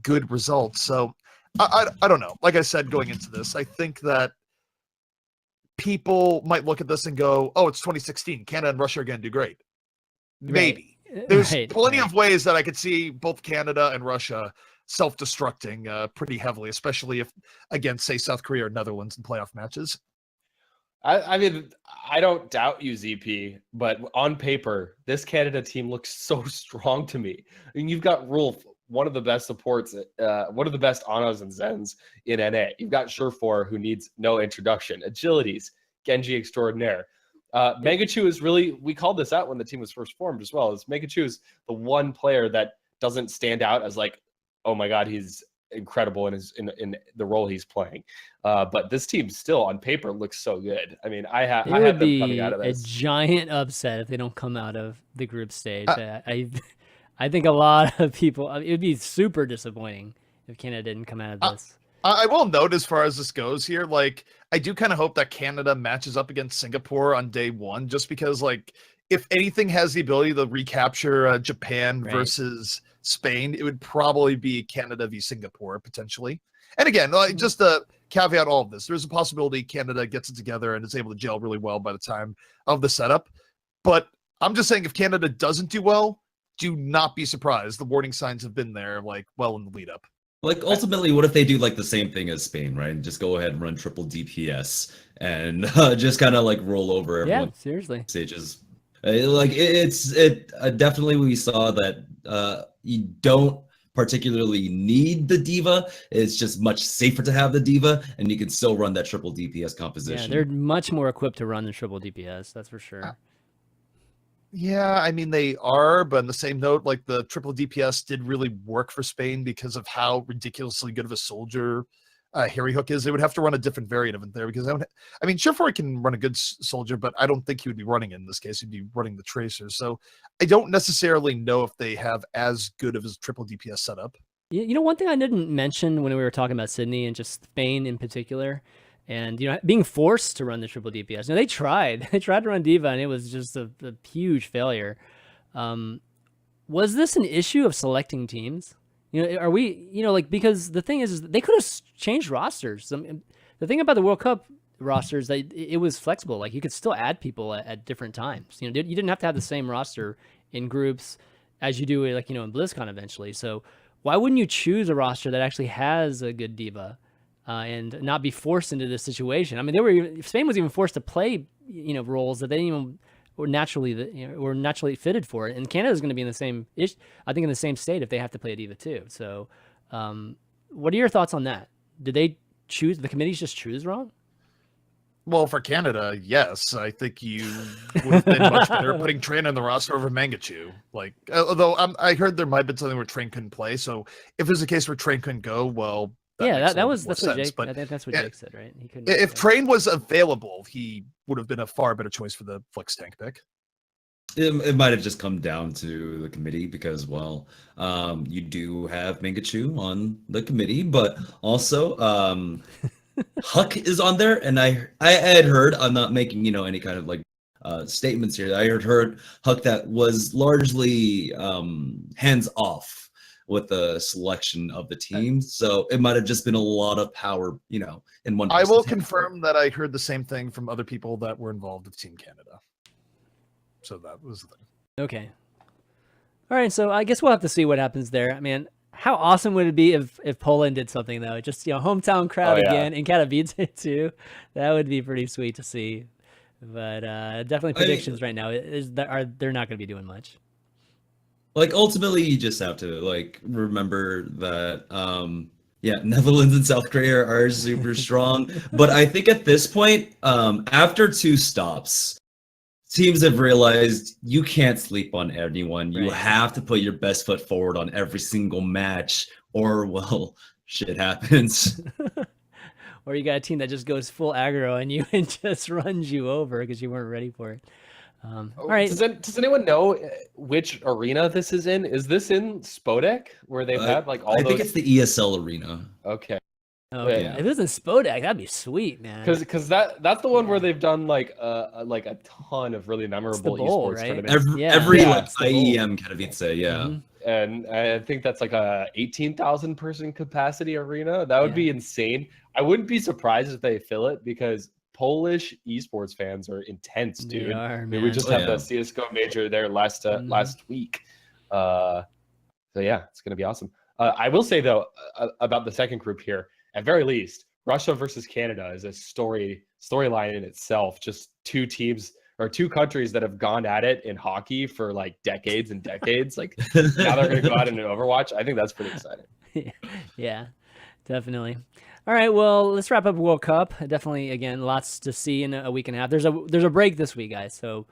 good results. So I don't know. Like I said, going into this, I think that people might look at this and go, oh, it's 2016. Canada and Russia are going to do great. Maybe. There's plenty of ways that I could see both Canada and Russia self-destructing pretty heavily, especially if against, say, South Korea or Netherlands in playoff matches. I mean, I don't doubt you, ZP, but on paper, this Canada team looks so strong to me. I mean, you've got Rolf, one of the best supports, one of the best Anas and Zens in NA. You've got Surefour, who needs no introduction. Agilities, Genji extraordinaire. Megachu is really, we called this out when the team was first formed as well, is Megachu is the one player that doesn't stand out as like, oh my God, he's incredible in the role he's playing. But this team still on paper looks so good. I mean, I have them coming out of this. A giant upset if they don't come out of the group stage. I think a lot of people, it would be super disappointing if Canada didn't come out of this. I will note, as far as this goes here, like, I do kind of hope that Canada matches up against Singapore on day one, just because, like, if anything has the ability to recapture Japan versus Spain, it would probably be Canada v Singapore potentially. And again, like, just to caveat all of this, there's a possibility Canada gets it together and is able to gel really well by the time of the setup. But I'm just saying, if Canada doesn't do well, do not be surprised. The warning signs have been there, like, well in the lead up. Like, ultimately, what if they do like the same thing as Spain, right? And just go ahead and run triple DPS and just kind of like roll over everyone. Yeah, seriously. Stages. Like, definitely we saw that you don't particularly need the diva. It's just much safer to have the diva, and you can still run that triple DPS composition. Yeah, they're much more equipped to run the triple DPS, that's for sure. Yeah, I mean, they are, but on the same note, like, the triple DPS did really work for Spain because of how ridiculously good of a soldier Harry Hook is. They would have to run a different variant of it there, because I mean, Surefour can run a good soldier, but I don't think he would be running it in this case. He'd be running the Tracer. So I don't necessarily know if they have as good of a triple DPS setup. You know, one thing I didn't mention when we were talking about Sydney and just Spain in particular, and being forced to run the triple DPS. They tried to run Diva, and it was just a huge failure. Was this an issue of selecting teams? Are we, like, because the thing is they could have changed rosters. The thing about the World Cup rosters, that it was flexible. Like, you could still add people at different times. You didn't have to have the same roster in groups as you do, like, in BlizzCon eventually. So why wouldn't you choose a roster that actually has a good diva and not be forced into this situation? I mean, Spain was even forced to play, roles that they didn't even were naturally fitted for it. And Canada's going to be in the same in the same state if they have to play a diva too. So, what are your thoughts on that? Did they choose? The committees just choose wrong? Well, for Canada, yes. I think you would have been much better putting Train on the roster over Mangachu. Like, although I heard there might have been something where Train couldn't play. So if there's a case where Train couldn't go, well, that's what sense. Jake. I think that's what Jake said, right? He couldn't. If Train was available, he would have been a far better choice for the Fishstix pick. It might have just come down to the committee because, well, you do have Mangachu on the committee, but also Huck is on there, and I had heard, I'm not making any kind of like statements here. I heard Huck that was largely hands off with the selection of the team, so it might have just been a lot of power, in one. I will confirm that I heard the same thing from other people that were involved with Team Canada. So that was the thing. Okay. All right, so I guess we'll have to see what happens there. I mean, how awesome would it be if Poland did something though? Just hometown crowd again in Katowice too. That would be pretty sweet to see. But definitely predictions right now they're not going to be doing much. Like ultimately, you just have to like remember that Netherlands and South Korea are super strong. But I think at this point, after 2 stops, teams have realized you can't sleep on anyone. You have to put your best foot forward on every single match, or well, shit happens. Or you got a team that just goes full aggro on you and just runs you over because you weren't ready for it. All right. Does anyone know which arena this is in? Is this in Spodek where they've had like all those? I think it's the ESL arena. Okay. Okay. Yeah. If it was in Spodek, that'd be sweet, man. Because that's the one where they've done like a ton of really memorable esports tournaments. Every IEM Katowice, yeah. Mm-hmm. And I think that's like a 18,000 person capacity arena. That would be insane. I wouldn't be surprised if they fill it because Polish esports fans are intense, dude. They are, man. We just had the CSGO major there last week. So yeah, it's gonna be awesome. I will say though about the second group here, at very least, Russia versus Canada is a storyline in itself. Just 2 teams or 2 countries that have gone at it in hockey for like decades and decades. Like now they're gonna go out in an Overwatch. I think that's pretty exciting. Yeah, definitely. All right, well, let's wrap up World Cup. Definitely, again, lots to see in a week and a half. There's a break this week, guys. So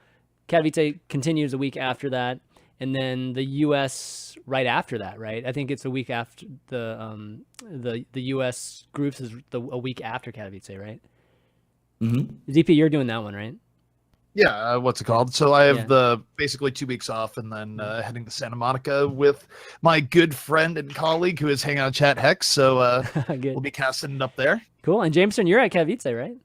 Katowice continues a week after that, and then the U.S. right after that, right? I think it's a week after the U.S. groups is a week after Katowice, right? Mm-hmm. DP, you're doing that one, right? Yeah, what's it called? So I have the basically 2 weeks off, and then heading to Santa Monica with my good friend and colleague who is hanging out chat Hex. So we'll be casting it up there. Cool. And Jameson, you're at Katowice, right?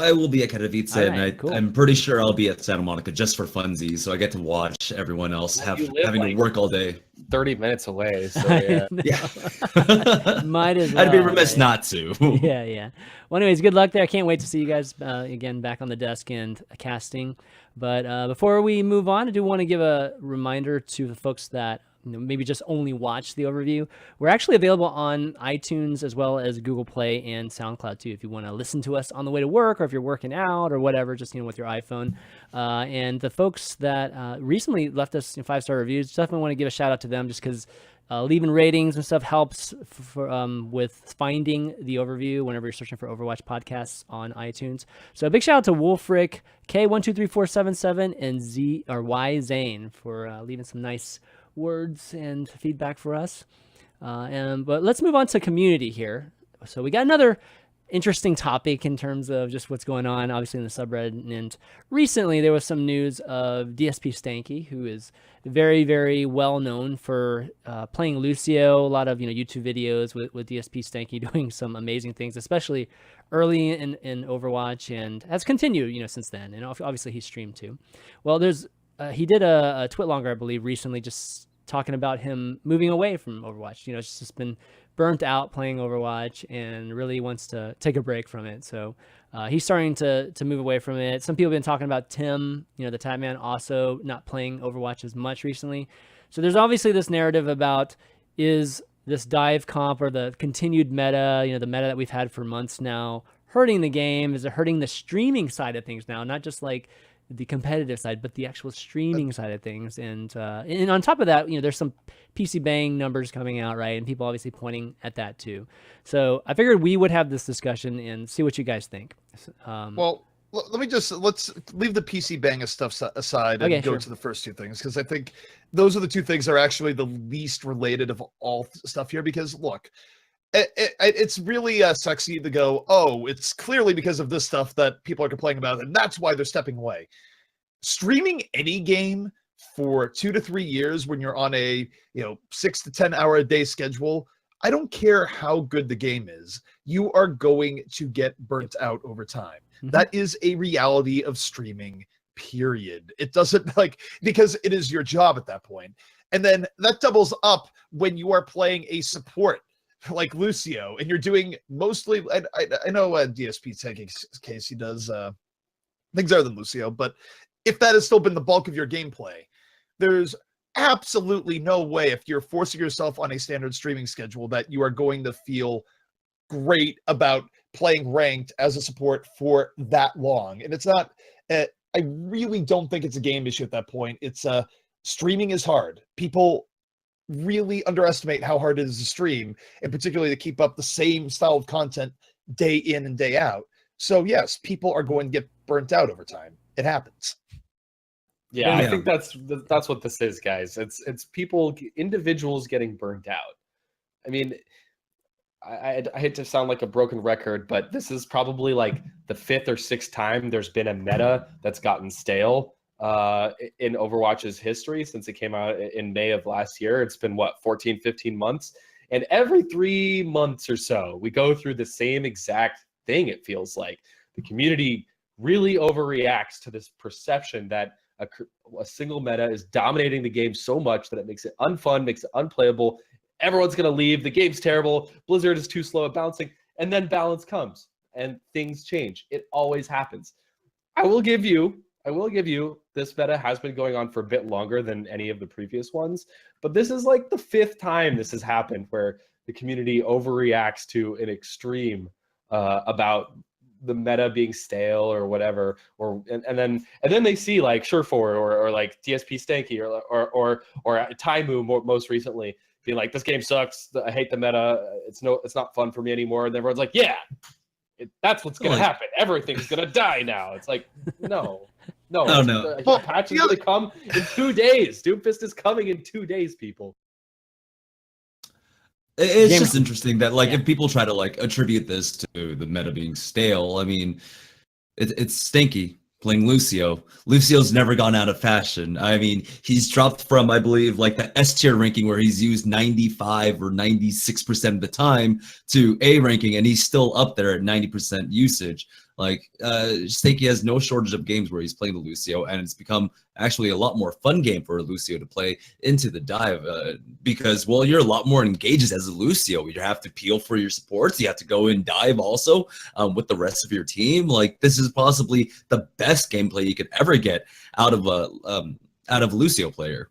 I will be at Katowice, and I'm pretty sure I'll be at Santa Monica just for funsies, so I get to watch everyone else having to work all day. 30 minutes away, so yeah. Might as well. I'd be remiss not to. Yeah. Well, anyways, good luck there. I can't wait to see you guys again back on the desk and casting. But before we move on, I do want to give a reminder to the folks that maybe just only watch the overview. We're actually available on iTunes as well as Google Play and SoundCloud too. If you want to listen to us on the way to work, or if you're working out or whatever, just with your iPhone. And the folks that recently left us 5-star reviews, definitely want to give a shout out to them, just because leaving ratings and stuff helps with finding the overview whenever you're searching for Overwatch podcasts on iTunes. So a big shout out to Wolfric, K123477, and Y Zane for leaving some nice words and feedback for us. But let's move on to community here. So we got another interesting topic in terms of just what's going on, obviously, in the subreddit. And recently there was some news of DSPStanky, who is very, very well known for playing Lucio. A lot of YouTube videos with DSPStanky doing some amazing things, especially early in Overwatch, and has continued since then. And obviously he streamed too. Well, he did a twit longer, I believe, recently, just talking about him moving away from Overwatch. It's just been burnt out playing Overwatch and really wants to take a break from it. So he's starting to move away from it. Some people have been talking about Tim, the Tatman, also not playing Overwatch as much recently. So there's obviously this narrative about, is this dive comp or the continued meta, the meta that we've had for months now, hurting the game? Is it hurting the streaming side of things now? Not just like the competitive side, but the actual streaming side of things. And on top of that, there's some PC Bang numbers coming out, right? And people obviously pointing at that too. So I figured we would have this discussion and see what you guys think. Well, let's leave the PC Bang stuff aside and go to the first two things, because I think those are the two things that are actually the least related of all stuff here. Because look, it's really sexy to go, oh, it's clearly because of this stuff that people are complaining about, and that's why they're stepping away. Streaming any game for 2 to 3 years when you're on a 6 to 10 hour a day schedule, I don't care how good the game is, you are going to get burnt out over time. Mm-hmm. That is a reality of streaming, period. It doesn't because it is your job at that point. And then that doubles up when you are playing a support like Lucio, and you're doing mostly, I know DSPStanky's case, he does things other than Lucio, but if that has still been the bulk of your gameplay, there's absolutely no way, if you're forcing yourself on a standard streaming schedule, that you are going to feel great about playing ranked as a support for that long. And it's not, I really don't think it's a game issue at that point. It's streaming is hard. People really underestimate how hard it is to stream, and particularly to keep up the same style of content day in and day out. So yes, people are going to get burnt out over time. It happens. Yeah, I think that's what this is, guys. It's people, individuals getting burnt out. I mean, I hate to sound like a broken record, but this is probably like the 5th or 6th time there's been a meta that's gotten stale in Overwatch's history since it came out in May of last year. It's been 14, 15 months. And every 3 months or so, we go through the same exact thing. It feels like the community really overreacts to this perception that a single meta is dominating the game so much that it makes it unfun, makes it unplayable. Everyone's going to leave. The game's terrible. Blizzard is too slow at bouncing. And then balance comes and things change. It always happens. I will give you, this meta has been going on for a bit longer than any of the previous ones, but this is like the 5th time this has happened where the community overreacts to an extreme about the meta being stale or whatever, and then they see like Surefour or like DSPStanky or Taimu most recently being like, this game sucks, I hate the meta, it's not fun for me anymore, and everyone's like, yeah, that's what's gonna happen, everything's gonna die now. It's like, no. Well, patch is gonna come in 2 days. Doomfist is coming in 2 days, people. It's just interesting that if people try to attribute this to the meta being stale, I mean, it's Stanky playing Lucio. Lucio's never gone out of fashion. I mean, he's dropped from, I believe, the S tier ranking where he's used 95 or 96% of the time to A ranking, and he's still up there at 90% usage. Stanky has no shortage of games where he's playing the Lucio, and it's become actually a lot more fun game for a Lucio to play into the dive because, you're a lot more engaged as a Lucio. You have to peel for your supports. You have to go and dive also with the rest of your team. This is possibly the best gameplay you could ever get out of a Lucio player.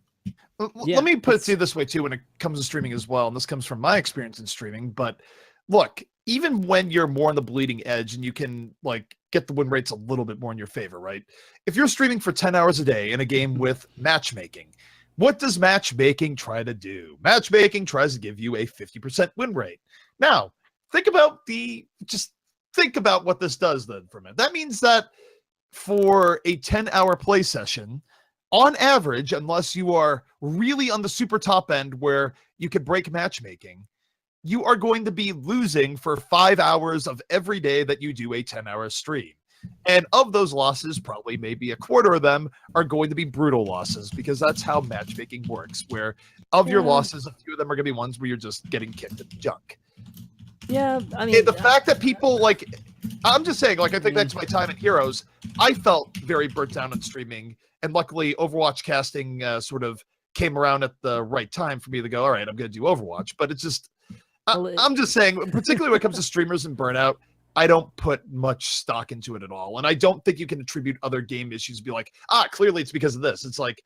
Let me put it this way too when it comes to streaming as well, and this comes from my experience in streaming, but look, even when you're more on the bleeding edge and you can get the win rates a little bit more in your favor, right? If you're streaming for 10 hours a day in a game with matchmaking, what does matchmaking try to do? Matchmaking tries to give you a 50% win rate. Now, think about what this does then for a minute. That means that for a 10-hour play session, on average, unless you are really on the super top end where you could break matchmaking, you are going to be losing for 5 hours of every day that you do a 10-hour stream. And of those losses, probably maybe a quarter of them are going to be brutal losses, because that's how matchmaking works, where of your losses, a few of them are going to be ones where you're just getting kicked in the junk. Yeah, I mean... The fact that people, I'm just saying, I think back to my time in Heroes, I felt very burnt down on streaming, and luckily Overwatch casting sort of came around at the right time for me to go, all right, I'm going to do Overwatch, but it's just... I'm just saying, particularly when it comes to streamers and burnout, I don't put much stock into it at all. And I don't think you can attribute other game issues to be like, clearly it's because of this. It's like,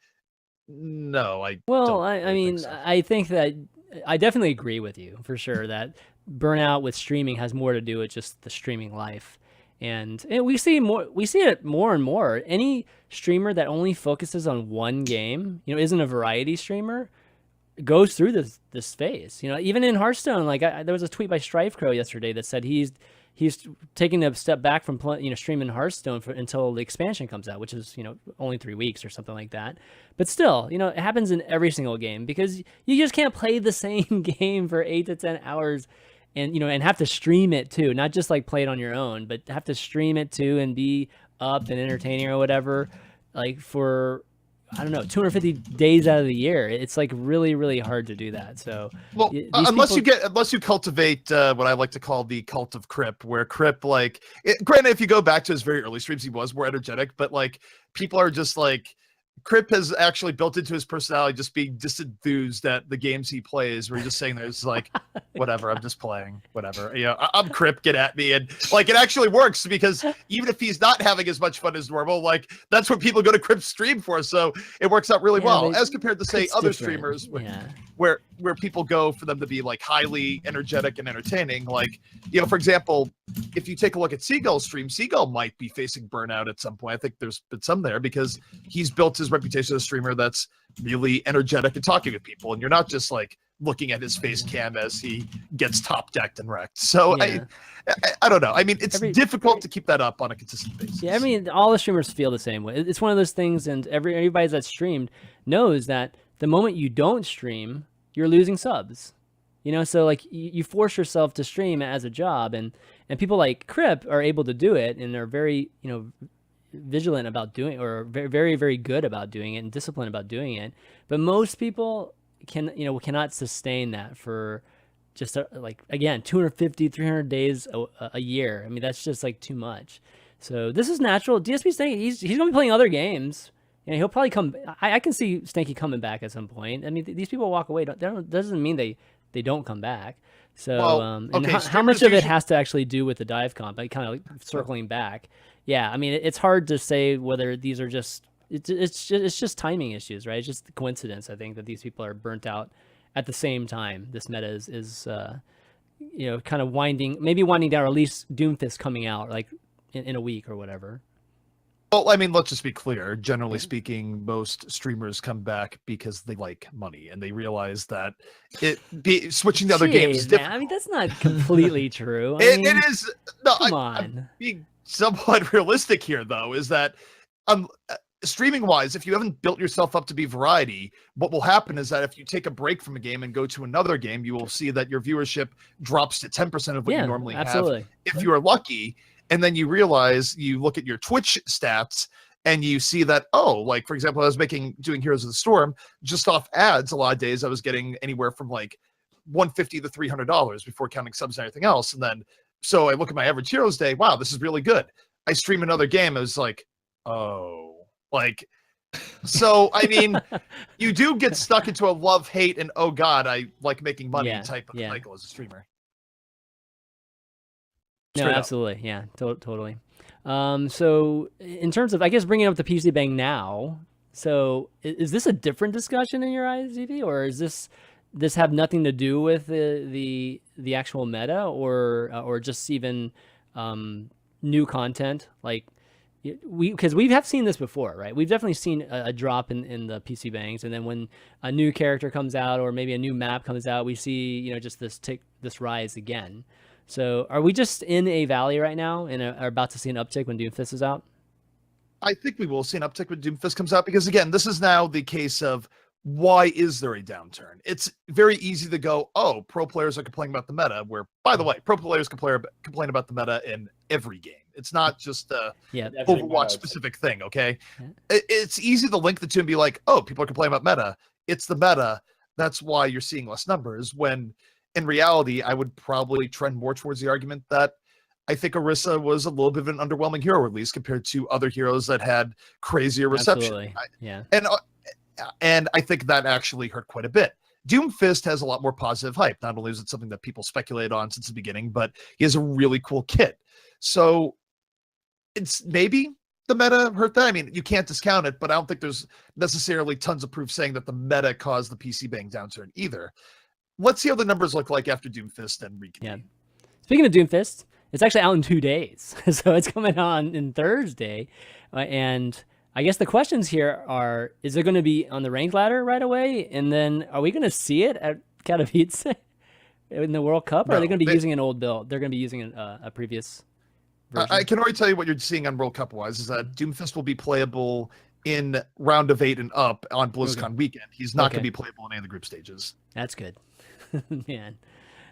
no, I mean, so. I think that I definitely agree with you for sure that burnout with streaming has more to do with just the streaming life. And we see it more and more. Any streamer that only focuses on one game, isn't a variety streamer, goes through this phase. Even in Hearthstone, like there was a tweet by StrifeCrow yesterday that said he's taking a step back from streaming Hearthstone until the expansion comes out, which is only 3 weeks or something like that. But still, it happens in every single game because you just can't play the same game for 8 to 10 hours. And and have to stream it too, not just like play it on your own, but have to stream it too and be up and entertaining or whatever, like for 250 days out of the year. It's like really, really hard to do that. So unless you cultivate what I like to call the cult of Crip, where Crip, granted, if you go back to his very early streams, he was more energetic, but like people are just like, Crip has actually built into his personality just being disenthused at the games he plays, where he's just saying there's like, whatever, I'm just playing, whatever. I'm Crip, get at me. And like, it actually works because even if he's not having as much fun as normal, like that's what people go to Crip's stream for. So it works out really well as compared to say other streamers where people go for them to be like highly energetic and entertaining. Like, for example, if you take a look at Seagull's stream, Seagull might be facing burnout at some point. I think there's been some there because he's built his reputation as a streamer that's really energetic and talking with people, and you're not just like looking at his face cam as he gets top decked and wrecked. So I don't know. I mean, it's difficult to keep that up on a consistent basis. Yeah, I mean, all the streamers feel the same way. It's one of those things, and everybody that's streamed knows that the moment you don't stream, you're losing subs. So like you force yourself to stream as a job, and people like Crip are able to do it, and they're very vigilant about doing, or very, very, very good about doing it and disciplined about doing it. But most people cannot sustain that for just again 250 300 days a year. I mean, that's just like too much. So this is natural. DSPStanky, he's gonna be playing other games, and he'll probably come. I can see Stanky coming back at some point. I mean, these people walk away. Doesn't mean they don't come back. So how much of it has to actually do with the dive comp? Like kind of like circling back. Yeah, I mean, it's hard to say whether these are just it's just timing issues, right? It's just the coincidence, I think, that these people are burnt out at the same time. This meta is kind of winding down, or at least Doomfist coming out like in a week or whatever. Well, I mean, let's just be clear. Generally speaking, most streamers come back because they like money and they realize that switching to other games is different. I mean, that's not completely true. It is. No, come on. I'm being somewhat realistic here, though, is that streaming wise, if you haven't built yourself up to be variety, what will happen is that if you take a break from a game and go to another game, you will see that your viewership drops to 10% of what you normally have if you are lucky. And then you realize, you look at your Twitch stats and you see that, like, for example, I was doing Heroes of the Storm, just off ads, a lot of days I was getting anywhere from like $150 to $300 before counting subs and everything else. And then, so I look at my average Heroes day, wow, this is really good. I stream another game, I was like, so, I mean, you do get stuck into a love-hate and, oh God, I like making money type of cycle as a streamer. No, absolutely. Yeah, totally. So in terms of, I guess, bringing up the PC Bang now, so is this a different discussion in your eyes, ZV, or is this have nothing to do with the actual meta, or just even new content? Like because we have seen this before, right? We've definitely seen a drop in the PC Bangs, and then when a new character comes out or maybe a new map comes out, we see just this rise again. So are we just in a valley right now and are about to see an uptick when Doomfist is out? I think we will see an uptick when Doomfist comes out, because again, this is now the case of, why is there a downturn? It's very easy to go, pro players are complaining about the meta, where, by the way, pro players complain about the meta in every game. It's not just a Overwatch specific thing, okay? Yeah. It's easy to link the two and be like, people are complaining about meta. It's the meta. That's why you're seeing less numbers, when in reality, I would probably trend more towards the argument that I think Orisa was a little bit of an underwhelming hero release compared to other heroes that had crazier reception. Absolutely. And I think that actually hurt quite a bit. Doomfist has a lot more positive hype. Not only is it something that people speculate on since the beginning, but he has a really cool kit. So it's maybe the meta hurt that. I mean, you can't discount it, but I don't think there's necessarily tons of proof saying that the meta caused the PC Bang downturn either. Let's see how the numbers look like after Doomfist and reconvene. Yeah. Speaking of Doomfist, It's actually out in 2 days, so it's coming on in Thursday, and I guess the questions here are: is it going to be on the rank ladder right away, and then are we going to see it at Katowice in the World Cup, or are they going to be using an old build? They're going to be using a previous version. I can already tell you what you're seeing on World Cup wise is that Doomfist will be playable in round of 8 and up on BlizzCon weekend. He's not going to be playable in any of the group stages. That's good. Man,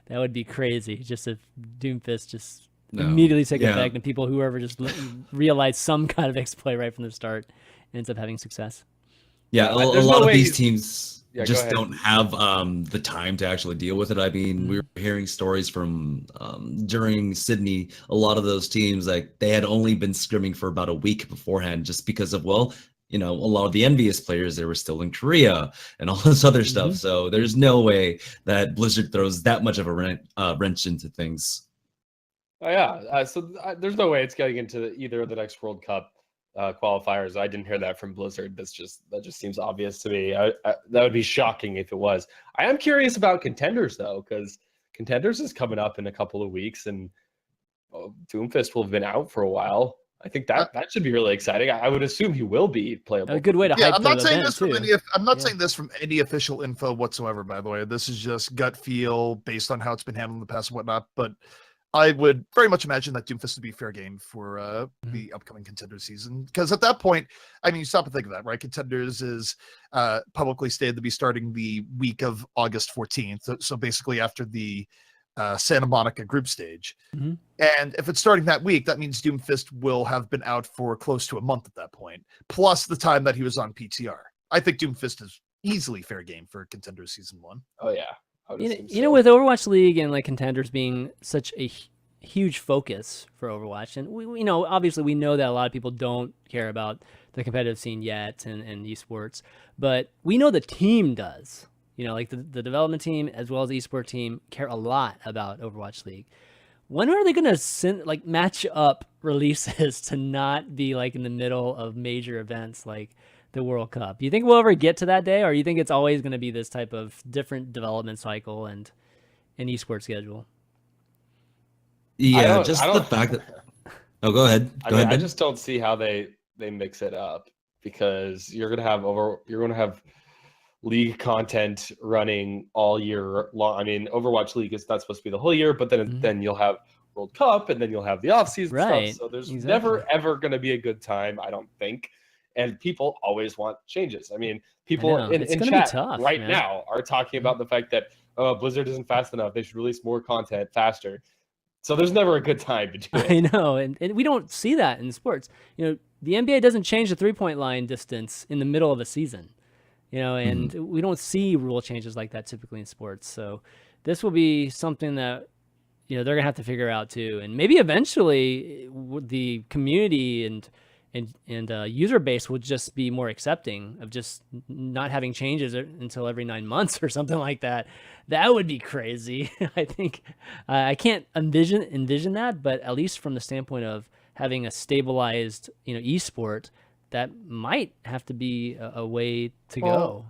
that would be crazy. Just if Doomfist just immediately take effect and people, whoever just realize some kind of X-play right from the start, ends up having success. Yeah, a lot of these teams just don't have the time to actually deal with it. I mean, we were hearing stories from during Sydney, a lot of those teams, like they had only been scrimming for about a week beforehand just because of, well, you know, a lot of the envious players, they were still in Korea and all this other stuff. So there's no way that Blizzard throws that much of a wrench into things. Oh, yeah. So there's no way it's getting into either of the next World Cup qualifiers. I didn't hear that from Blizzard. That just seems obvious to me. That would be shocking if it was. I am curious about Contenders though, because Contenders is coming up in a couple of weeks, and Doomfist will have been out for a while. I think that should be really exciting. I would assume he will be playable. A good way to hype I'm not saying this from any. I'm not saying this from any official info whatsoever. By the way, this is just gut feel based on how it's been handled in the past and whatnot. But I would very much imagine that Doomfist would be fair game for the upcoming Contenders season. Because at that point, I mean, you stop and think of that, right? Contenders is publicly stated to be starting the week of August 14th. So basically after the Santa Monica group stage. And if it's starting that week, that means Doomfist will have been out for close to a month at that point, plus the time that he was on PTR. I think Doomfist is easily fair game for Contenders Season 1. Oh, yeah. You know, with Overwatch League and like Contenders being such a huge focus for Overwatch, and we know, obviously we know that a lot of people don't care about the competitive scene yet and esports, but we know the team does. You know, like the development team as well as the esports team care a lot about Overwatch League. When are they going to match up releases to not be like in the middle of major events like the World Cup? Do you think we'll ever get to that day, or you think it's always going to be this type of different development cycle and an esports schedule? Yeah, just the fact that. Oh, go ahead. Go ahead. I just don't see how they mix it up, because you're going to have league content running all year long. I mean, Overwatch League is not supposed to be the whole year, but then you'll have World Cup, and then you'll have the off-season stuff. So there's never ever going to be a good time, I don't think. And people always want changes. I mean, people in chat now are talking about the fact that Blizzard isn't fast enough. They should release more content faster. So there's never a good time to do it. I know, and we don't see that in sports. You know, the NBA doesn't change the three-point line distance in the middle of a season. You know, and we don't see rule changes like that typically in sports. So this will be something that, you know, they're gonna have to figure out too, and maybe eventually the community and user base will just be more accepting of just not having changes until every 9 months or something like that. That would be crazy. I think I can't envision that, but at least from the standpoint of having a stabilized, you know, esport, that might have to be a way to go.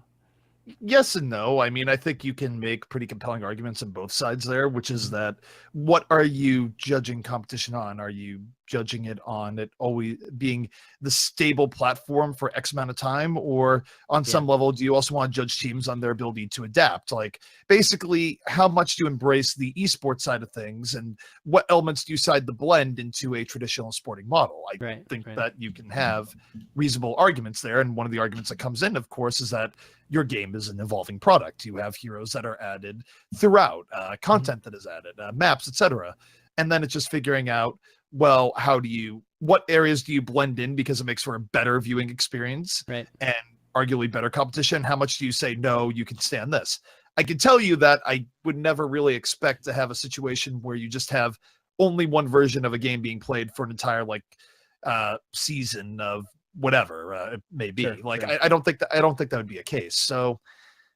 Yes and no. I mean, I think you can make pretty compelling arguments on both sides there, which is that what are you judging competition on? Are you judging it on it always being the stable platform for X amount of time? Or on some level, do you also want to judge teams on their ability to adapt? Like, basically, how much do you embrace the esports side of things, and what elements do you decide to blend into a traditional sporting model? I think that you can have reasonable arguments there. And one of the arguments that comes in, of course, is that your game is an evolving product. You have heroes that are added throughout, content that is added, maps, etc. And then it's just figuring out, well, what areas do you blend in because it makes for a better viewing experience and arguably better competition? How much do you say, no, you can stand this? I can tell you that I would never really expect to have a situation where you just have only one version of a game being played for an entire season of whatever it may be. I don't think that would be a case. So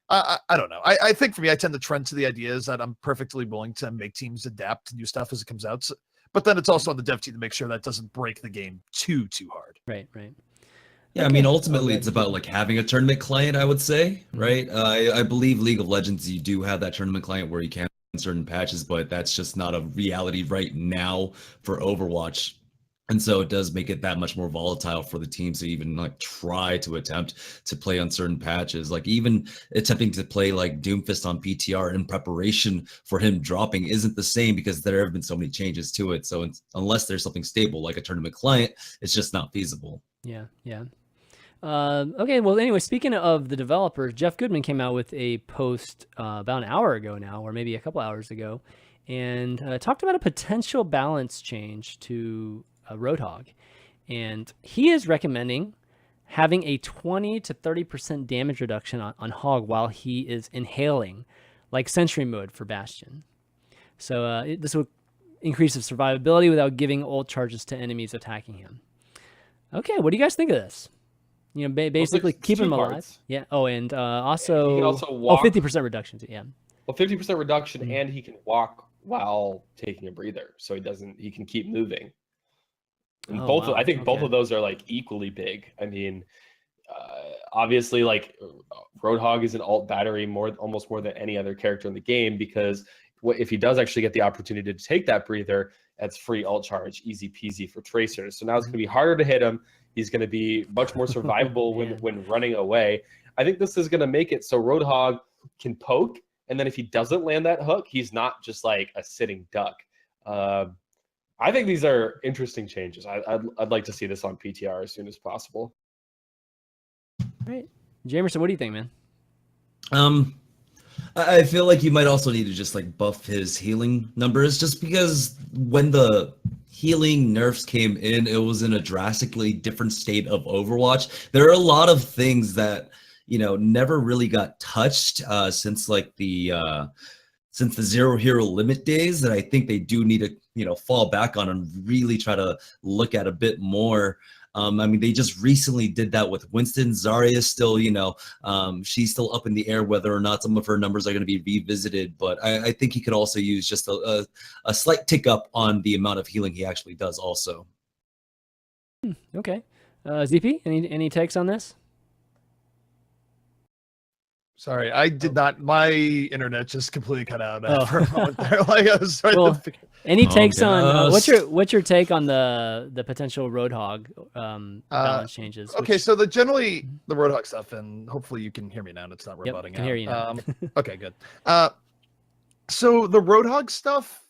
I don't know. I think for me, I tend to trend to the ideas that I'm perfectly willing to make teams adapt to new stuff as it comes out. So, but then it's also on the dev team to make sure that doesn't break the game too hard. Right. Yeah, I mean, ultimately, it's about like having a tournament client, I would say, right? I believe League of Legends, you do have that tournament client where you can certain patches, but that's just not a reality right now for Overwatch. And so it does make it that much more volatile for the teams to even like try to attempt to play on certain patches. Like even attempting to play like Doomfist on PTR in preparation for him dropping isn't the same because there have been so many changes to it. So unless there's something stable like a tournament client, it's just not feasible. Yeah, yeah. Okay, well, anyway, speaking of the developers, Jeff Goodman came out with a post about an hour ago now, or maybe a couple hours ago, and talked about a potential balance change to Roadhog. And he is recommending having a 20 to 30% damage reduction on Hog while he is inhaling, like Sentry Mode for Bastion. So this will increase his survivability without giving ult charges to enemies attacking him. Okay, what do you guys think of this? You know, basically keep him alive. Yeah. Oh, and also, he can also walk. 50% reduction. Yeah. Well, 50% reduction, and he can walk while taking a breather, so he can keep moving. And I think both of those are like equally big. I mean, obviously, like Roadhog is an alt battery almost more than any other character in the game, because if he does actually get the opportunity to take that breather, that's free alt charge, easy peasy for tracers. So now it's going to be harder to hit him. He's going to be much more survivable when running away. I think this is going to make it so Roadhog can poke, and then if he doesn't land that hook, he's not just like a sitting duck. I think these are interesting changes. I'd like to see this on PTR as soon as possible. All right. Jameson, what do you think, man? I feel like you might also need to just like buff his healing numbers, just because when the healing nerfs came in, it was in a drastically different state of Overwatch. There are a lot of things that, you know, never really got touched since the zero hero limit days, that I think they do need to, you know, fall back on and really try to look at a bit more. I mean, they just recently did that with Winston. Zarya is still, you know, she's still up in the air whether or not some of her numbers are going to be revisited. But I think he could also use just a slight tick up on the amount of healing he actually does also. Okay. ZP, any takes on this? Sorry, I did not. My internet just completely cut out for a moment there. Like I was trying to any takes on what's your take on the potential Roadhog balance changes? Okay, so generally the Roadhog stuff, and hopefully you can hear me now and it's not rebutting. Yep, can hear you now. Okay, good. So the Roadhog stuff,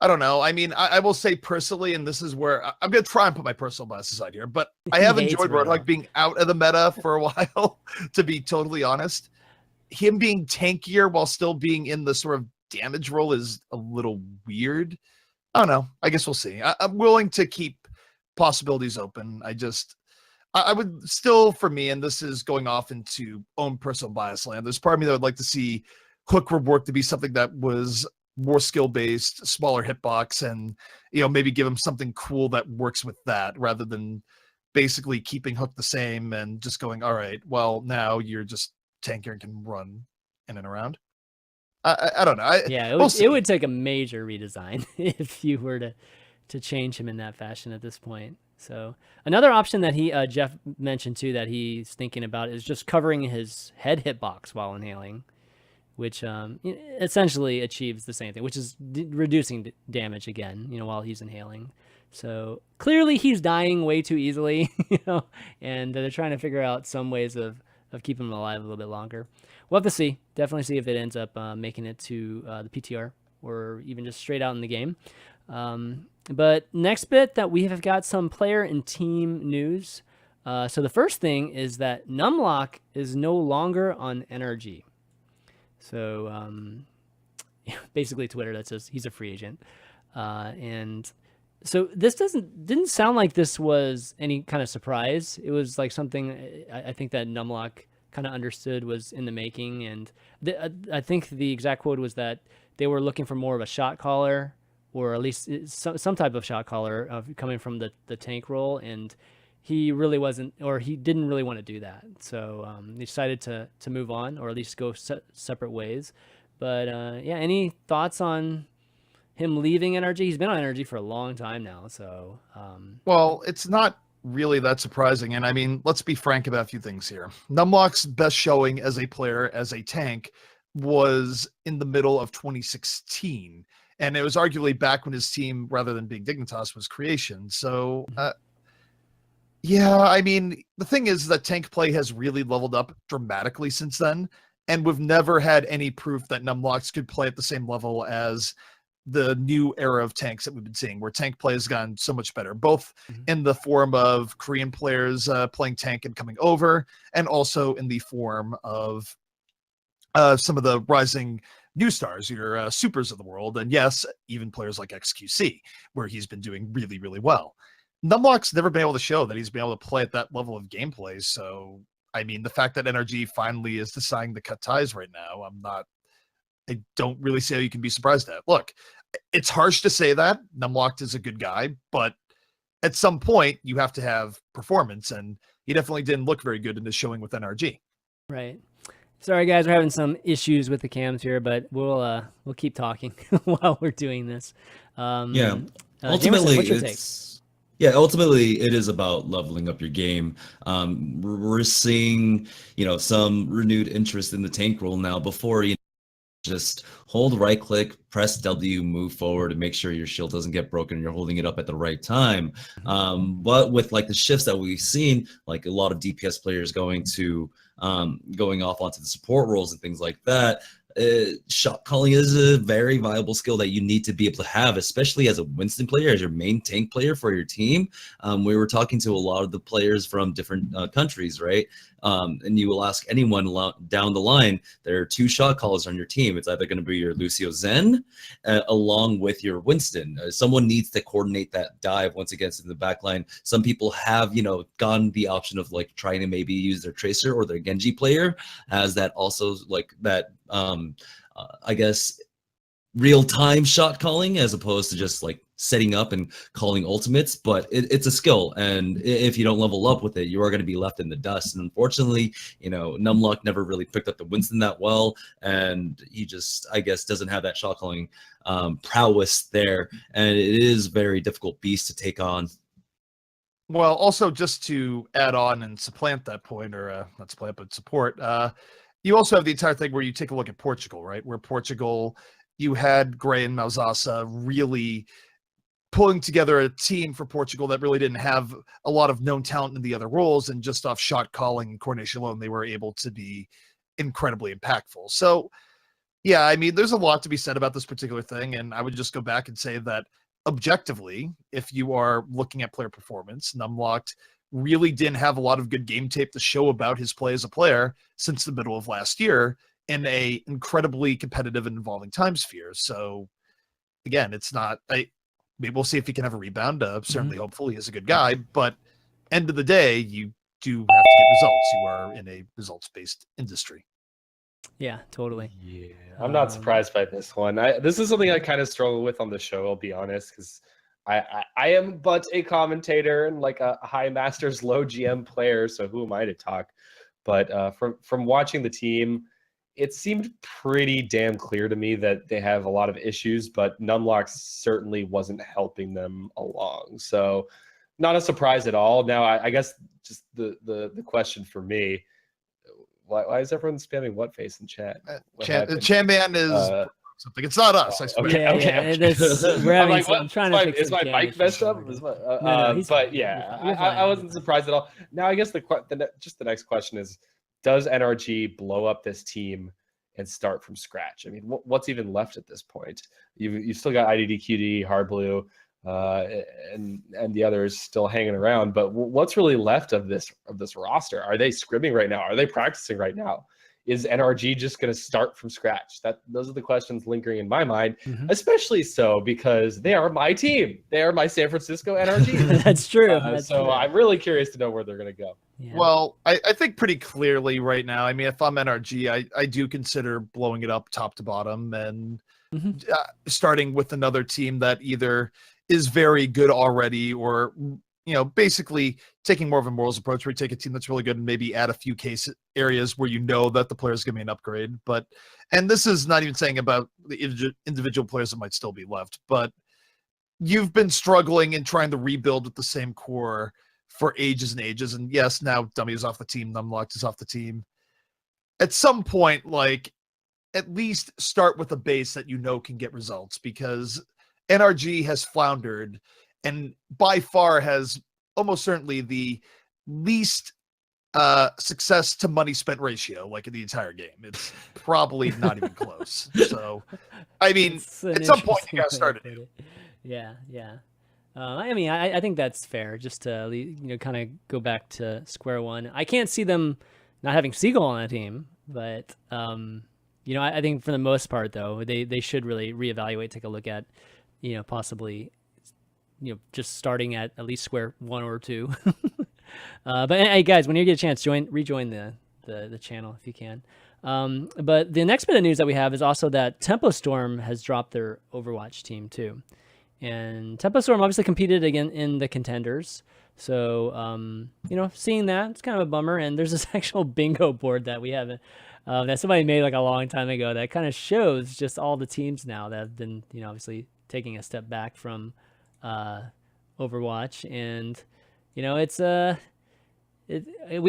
I don't know. I mean, I will say personally, and this is where I'm going to try and put my personal bias aside here, but I have enjoyed Roadhog being out of the meta for a while, to be totally honest. Him being tankier while still being in the sort of damage role is a little weird. I don't know. I guess we'll see. I'm willing to keep possibilities open. I would still, for me, and this is going off into own personal bias land, there's part of me that would like to see Hook rework to be something that was more skill-based, smaller hitbox, and, you know, maybe give him something cool that works with that, rather than basically keeping Hook the same and just going, all right, well, now you're just tankier and can run in and around. I don't know. It would take a major redesign if you were to change him in that fashion at this point. So another option that Jeff mentioned too that he's thinking about is just covering his head hitbox while inhaling, which essentially achieves the same thing, which is reducing damage again, you know, while he's inhaling. So clearly he's dying way too easily, you know, and they're trying to figure out some ways of keeping him alive a little bit longer. We'll have to see. Definitely see if it ends up making it to the PTR or even just straight out in the game. But next bit that we have got some player and team news. So the first thing is that numlock is no longer on NRG. So basically Twitter that says he's a free agent. And so this didn't sound like this was any kind of surprise. It was like something I think that numlock kind of understood was in the making. And I think the exact quote was that they were looking for more of a shot caller, or at least some type of shot caller coming from the tank role. And he really wasn't, or he didn't really want to do that. So they decided to move on, or at least go separate ways. But yeah, any thoughts on him leaving NRG? He's been on NRG for a long time now. So well, it's not really that surprising. And I mean, let's be frank about a few things here. Numlock's best showing as a player, as a tank, was in the middle of 2016. And it was arguably back when his team, rather than being Dignitas, was Creation. So, yeah, I mean, the thing is that tank play has really leveled up dramatically since then. And we've never had any proof that numlocks could play at the same level as the new era of tanks that we've been seeing, where tank play has gotten so much better, both in the form of Korean players playing tank and coming over, and also in the form of some of the rising new stars, your supers of the world, and yes, even players like XQC, where he's been doing really, really well. Numlock's never been able to show that he's been able to play at that level of gameplay, so, I mean, the fact that NRG finally is deciding to cut ties right now, I don't really see how you can be surprised at. Look, it's harsh to say that. Numlock is a good guy, but at some point, you have to have performance, and he definitely didn't look very good in his showing with NRG. Right. Sorry, guys, we're having some issues with the cams here, but we'll keep talking while we're doing this. Ultimately, Jameson, what's your take? ultimately, it is about leveling up your game. We're seeing, some renewed interest in the tank role now. Before, just hold right click, press W, move forward, and make sure your shield doesn't get broken and you're holding it up at the right time. But with like the shifts that we've seen, like a lot of DPS players going off onto the support roles and things like that, shot calling is a very viable skill that you need to be able to have, especially as a Winston player, as your main tank player for your team. We were talking to a lot of the players from different countries, right? And you will ask anyone down the line, there are 2 shot callers on your team. It's either going to be your Lucio Zen along with your Winston. Someone needs to coordinate that dive once it gets in the back line. Some people have, gone the option of like trying to maybe use their Tracer or their Genji player as that also like that, I guess, real-time shot calling as opposed to just like setting up and calling ultimates, but it's a skill, and if you don't level up with it, you are going to be left in the dust. And unfortunately, numlock never really picked up the Winston that well, and he just, I guess, doesn't have that shot calling prowess there, and it is a very difficult beast to take on. Well, also just to add on and supplant that point, or not supplant, but support, you also have the entire thing where you take a look at Portugal, right? Where Portugal, you had Gray and Mauzasa really pulling together a team for Portugal that really didn't have a lot of known talent in the other roles, and just off shot calling and coordination alone, they were able to be incredibly impactful. So, yeah, I mean, there's a lot to be said about this particular thing, and I would just go back and say that objectively, if you are looking at player performance, numlock really didn't have a lot of good game tape to show about his play as a player since the middle of last year in a incredibly competitive and involving time sphere. So again, it's not, maybe we'll see if he can have a rebound. Certainly, hopefully he's a good guy, but end of the day, you do have to get results. You are in a results-based industry. Yeah, totally. Yeah, I'm not surprised by this one. This is something I kind of struggle with on the show, I'll be honest, because I am but a commentator and like a high masters low GM player, so who am I to talk? But from watching the team, it seemed pretty damn clear to me that they have a lot of issues, but numlock certainly wasn't helping them along. So not a surprise at all. Now, I guess just the question for me, why is everyone spamming what face in chat? ChanManV is something. It's not us, I swear. Okay. We're having I'm trying to fix is my mic messed up? But yeah, I wasn't surprised at all. Now, I guess the next question is, does NRG blow up this team and start from scratch? I mean, what's even left at this point? You've still got IDDQD, Hard Blue, and the others still hanging around. But what's really left of this roster? Are they scrimming right now? Are they practicing right now? Is NRG just going to start from scratch? Those are the questions lingering in my mind, especially so because they are my team. They are my San Francisco NRG. That's true. So I'm really curious to know where they're going to go. Yeah. Well, I think pretty clearly right now, I mean, if I'm NRG, I do consider blowing it up top to bottom and starting with another team that either is very good already or, basically taking more of a morals approach where you take a team that's really good and maybe add a few case areas where you know that the player's going to be an upgrade. And this is not even saying about the individual players that might still be left, but you've been struggling and trying to rebuild with the same core for ages and ages. And yes, now Dummy is off the team, numlock is off the team. At some point, like, at least start with a base that you know can get results, because NRG has floundered and by far has almost certainly the least success to money spent ratio, like in the entire game. It's probably not even close. So, I mean, at some point you got to start it. Yeah. I mean, I think that's fair. Just to kind of go back to square one. I can't see them not having Seagull on a team, but I think for the most part though, they should really reevaluate, take a look at, possibly, just starting at least square one or two. But hey, guys, when you get a chance, rejoin the channel if you can. But the next bit of news that we have is also that Tempo Storm has dropped their Overwatch team too. And Tempo Storm obviously competed again in the contenders. So, seeing that, it's kind of a bummer. And there's this actual bingo board that we haven't, that somebody made like a long time ago that kind of shows just all the teams now that have been, obviously taking a step back from Overwatch. And, we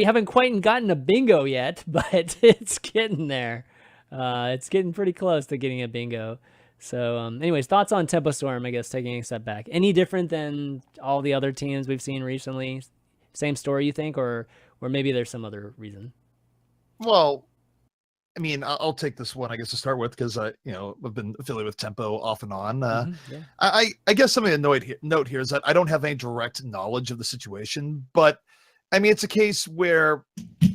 haven't quite gotten a bingo yet, but it's getting there. It's getting pretty close to getting a bingo. So, anyways, thoughts on Tempo Storm, I guess, taking a step back. Any different than all the other teams we've seen recently? Same story, you think, or maybe there's some other reason? Well, I mean, I'll take this one, I guess, to start with, because I've been affiliated with Tempo off and on. Yeah. I guess something to note here is that I don't have any direct knowledge of the situation, but I mean, it's a case where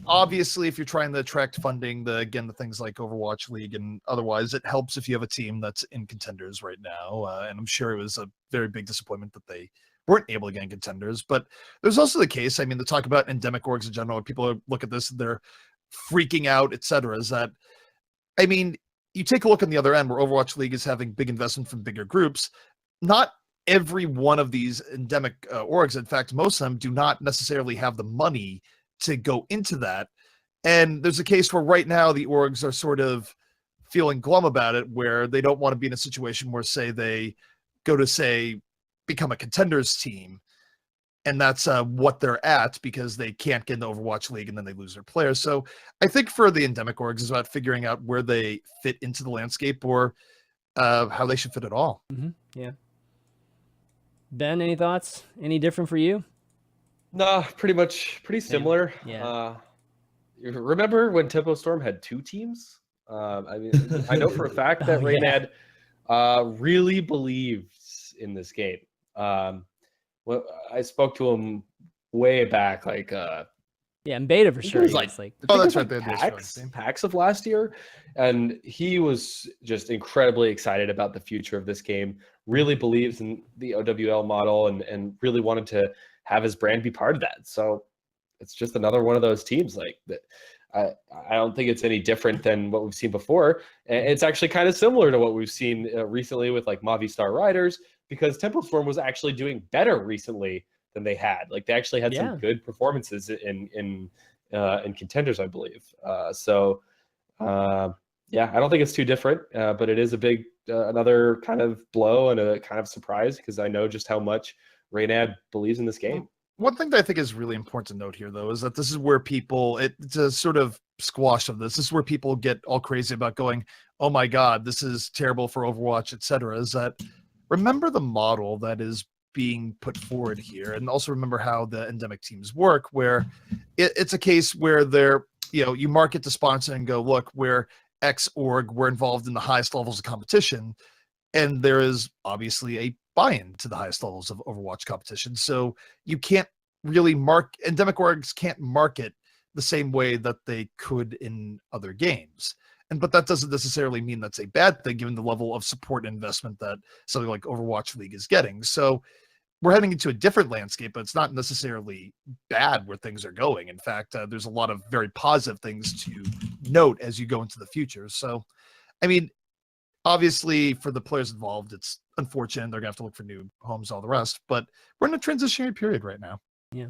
obviously if you're trying to attract funding, the things like Overwatch League and otherwise, it helps if you have a team that's in contenders right now. And I'm sure it was a very big disappointment that they weren't able to get in contenders. But there's also the case, I mean, to talk about endemic orgs in general, people look at this, they're freaking out, etc. Is that, I mean, you take a look on the other end where Overwatch League is having big investment from bigger groups. Not every one of these endemic orgs, in fact, most of them do not necessarily have the money to go into that. And there's a case where right now the orgs are sort of feeling glum about it, where they don't want to be in a situation where, say, they go to, become a contenders team, and that's what they're at because they can't get in the Overwatch League and then they lose their players. So I think for the endemic orgs is about figuring out where they fit into the landscape or how they should fit at all. Mm-hmm. Yeah. Ben, any thoughts? Any different for you? No, pretty similar. Yeah. You remember when Tempo Storm had two teams? I mean, I know for a fact that Reynad really believes in this game. Well, I spoke to him way back, like in beta for sure. It was like that's right, PAX of last year, and he was just incredibly excited about the future of this game. Really believes in the OWL model, and really wanted to have his brand be part of that. So it's just another one of those teams like that. I don't think it's any different than what we've seen before. And it's actually kind of similar to what we've seen recently with like Mavi Star Riders, because Tempo Storm was actually doing better recently than they had. Like they actually had some good performances in contenders, I believe. I don't think it's too different, but it is a big another kind of blow and a kind of surprise, because I know just how much Reynad believes in this game. One thing that I think is really important to note here, though, is that this is where people, it's a sort of squash of this. This is where people get all crazy about going, oh my God, this is terrible for Overwatch, etc. Is that, remember the model that is being put forward here, and also remember how the endemic teams work, where it's a case where they're, you market to sponsor and go, look, we're X org, we're involved in the highest levels of competition, and there is obviously a buy-in to the highest levels of Overwatch competition. So you can't really endemic orgs can't market the same way that they could in other games. But that doesn't necessarily mean that's a bad thing, given the level of support and investment that something like Overwatch League is getting. So we're heading into a different landscape, but it's not necessarily bad where things are going. In fact, there's a lot of very positive things to note as you go into the future. So, I mean, obviously for the players involved, it's unfortunate. They're going to have to look for new homes, all the rest, but we're in a transitionary period right now. Yeah.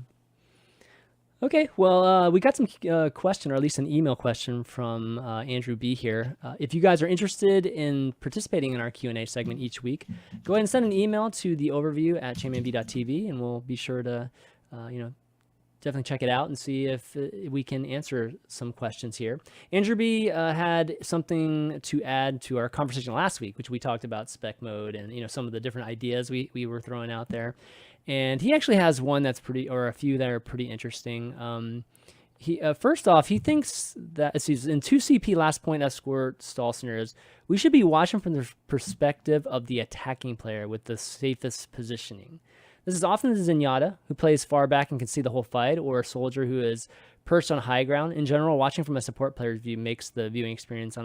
Okay, well, we got some question, or at least an email question from Andrew B here. If you guys are interested in participating in our Q&A segment each week, go ahead and send an email to the overview at ChanManV.tv, and we'll be sure to, definitely check it out and see if we can answer some questions here. Andrew B had something to add to our conversation last week, which we talked about spec mode and some of the different ideas we were throwing out there. And he actually has one that's or a few that are pretty interesting. First off, he thinks that in 2 CP last point escort stall scenarios, we should be watching from the perspective of the attacking player with the safest positioning. This is often the Zenyatta, who plays far back and can see the whole fight, or a soldier who is perched on high ground. In general, watching from a support player's view makes the viewing experience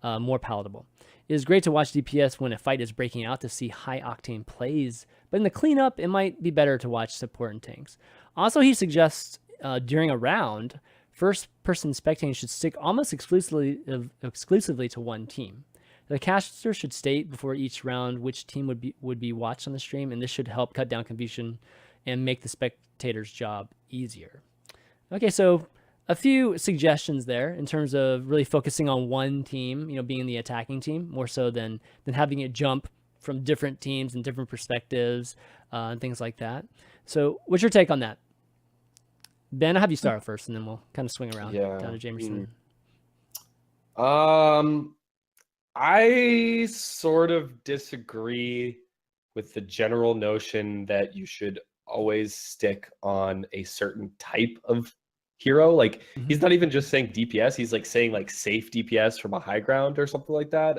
more palatable. It is great to watch DPS when a fight is breaking out to see high-octane plays, but in the cleanup, it might be better to watch support and tanks. Also, he suggests during a round, first-person spectating should stick almost exclusively to one team. The caster should state before each round which team would be watched on the stream, and this should help cut down confusion and make the spectator's job easier. Okay, so a few suggestions there in terms of really focusing on one team, being the attacking team, more so than having it jump from different teams and different perspectives and things like that. So what's your take on that? Ben, I'll have you start first, and then we'll kind of swing around down to Jameson. I sort of disagree with the general notion that you should always stick on a certain type of hero. Like, he's not even just saying DPS, he's like saying like safe DPS from a high ground or something like that.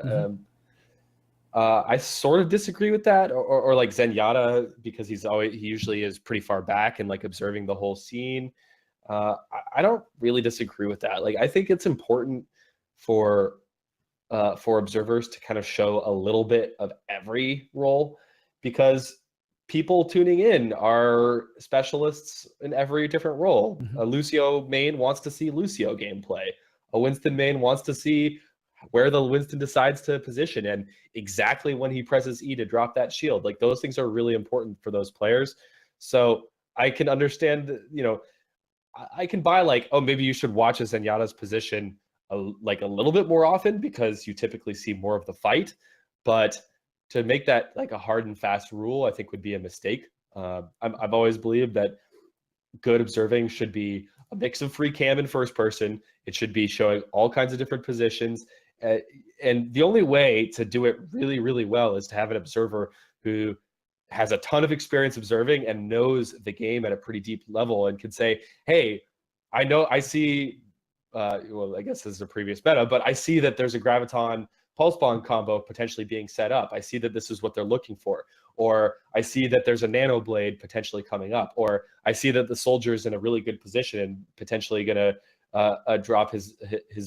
I sort of disagree with that, or like Zenyatta, because he usually is pretty far back and like observing the whole scene. I don't really disagree with that. Like, I think it's important for observers to kind of show a little bit of every role, because people tuning in are specialists in every different role. A Lucio main wants to see Lucio gameplay. A Winston main wants to see where the Winston decides to position and exactly when he presses E to drop that shield. Like, those things are really important for those players. So I can understand, I can buy like, oh, maybe you should watch a Zenyatta's position like a little bit more often because you typically see more of the fight. But to make that like a hard and fast rule, I think would be a mistake. I've always believed that good observing should be a mix of free cam and first person. It should be showing all kinds of different positions. And the only way to do it really, really well is to have an observer who has a ton of experience observing and knows the game at a pretty deep level and can say, hey, I see, well, I guess this is a previous meta, but I see that there's a Graviton Pulse Bomb combo potentially being set up. I see that this is what they're looking for. Or I see that there's a Nano Blade potentially coming up. Or I see that the soldier's in a really good position and potentially going to drop his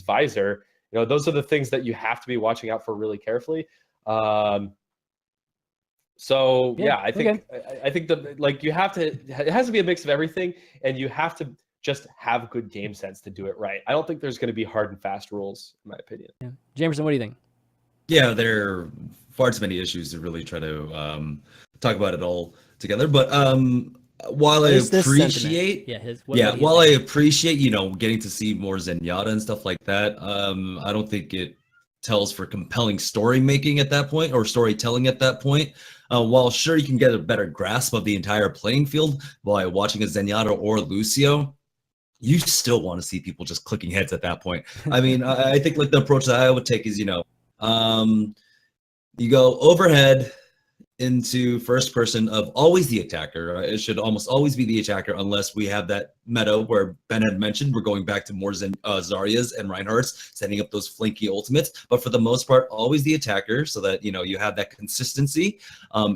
visor. Those are the things that you have to be watching out for really carefully. So yeah, I think that like it has to be a mix of everything, and you have to just have good game sense to do it right. I don't think there's going to be hard and fast rules, in my opinion. Yeah. Jameson, what do you think? Yeah, there are far too many issues to really try to talk about it all together. But while I appreciate, I appreciate, getting to see more Zenyatta and stuff like that, I don't think it tells for compelling story making at that point, or storytelling at that point. While sure you can get a better grasp of the entire playing field by watching a Zenyatta or Lucio, you still want to see people just clicking heads at that point. I mean, I think like the approach that I would take is, you go overhead into first person of always the attacker. It should almost always be the attacker, unless we have that meta where Ben had mentioned we're going back to more Zarya's and Reinhardt's, setting up those flanky ultimates. But for the most part, always the attacker, so that you have that consistency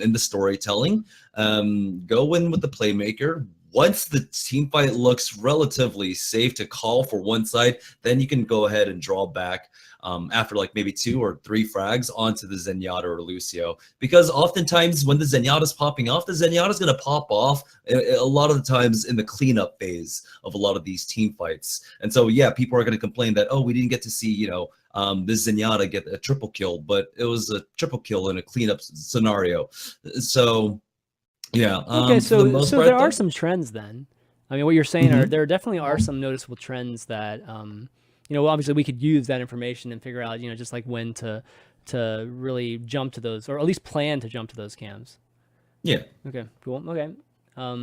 in the storytelling. Go in with the playmaker. Once the team fight looks relatively safe to call for one side, then you can go ahead and draw back after like maybe 2 or 3 frags onto the Zenyatta or Lucio. Because oftentimes when the Zenyatta's popping off, the Zenyatta's going to pop off a lot of the times in the cleanup phase of a lot of these team fights. And so, yeah, people are going to complain that, oh, we didn't get to see, this Zenyatta get a triple kill, but it was a triple kill in a cleanup scenario. So... yeah. Okay, so there are some trends then. I mean, what you're saying there definitely are some noticeable trends that, obviously we could use that information and figure out, just like when to really jump to those, or at least plan to jump to those cams. Yeah. Okay, cool. Okay.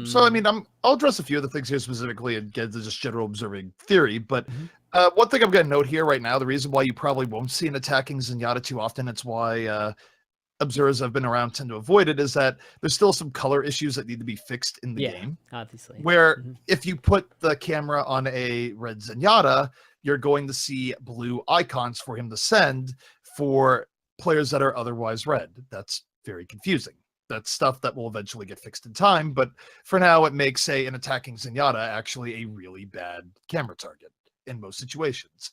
So, I mean, I'll address a few of the things here specifically and get to just general observing theory. But one thing I'm going to note here right now, the reason why you probably won't see an attacking Zenyatta too often, it's why observers I've been around tend to avoid it, is that there's still some color issues that need to be fixed in the game. Obviously. Where if you put the camera on a red Zenyatta, you're going to see blue icons for him to send for players that are otherwise red. That's very confusing. That's stuff that will eventually get fixed in time, but for now it makes, say, an attacking Zenyatta actually a really bad camera target in most situations,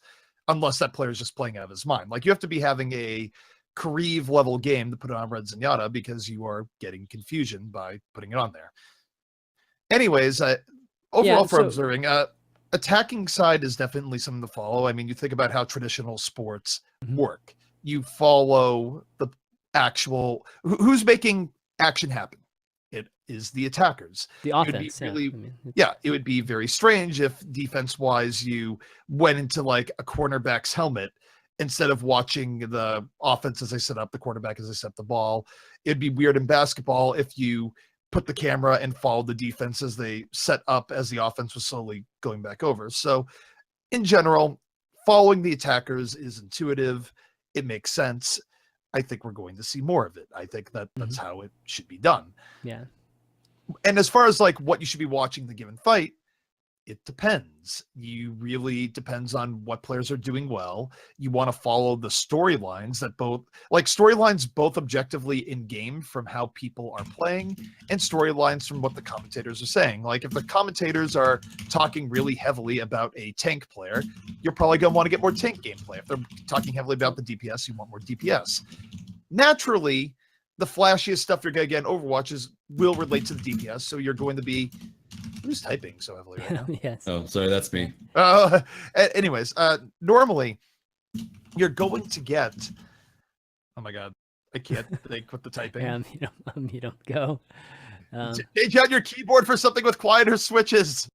unless that player is just playing out of his mind. Like, you have to be having a Kareev level game to put it on red Zenyatta because you are getting confusion by putting it on there. Anyways, overall for observing, attacking side is definitely something to follow. I mean, you think about how traditional sports work. You follow the actual, who's making action happen? It is the attackers. The offense. It would be very strange if defense-wise you went into like a cornerback's helmet instead of watching the offense as they set up, the quarterback as they set the ball. It'd be weird in basketball if you put the camera and followed the defense as they set up as the offense was slowly going back over. So in general, following the attackers is intuitive. It makes sense. I think we're going to see more of it. I think that that's how it should be done. Yeah. And as far as like what you should be watching the given fight, it depends. You really depends on what players are doing well. You want to follow the storylines that both objectively in game from how people are playing and storylines from what the commentators are saying. Like, if the commentators are talking really heavily about a tank player, you're probably going to want to get more tank gameplay. If they're talking heavily about the DPS, you want more DPS. Naturally, the flashiest stuff you're going to get in Overwatch will relate to the DPS, so you're going to be... Who's typing so heavily right now? Yes. Oh, sorry, that's me. Anyways, normally you're going to get... Oh my god, I can't think with the typing. You don't go. Change out your keyboard for something with quieter switches.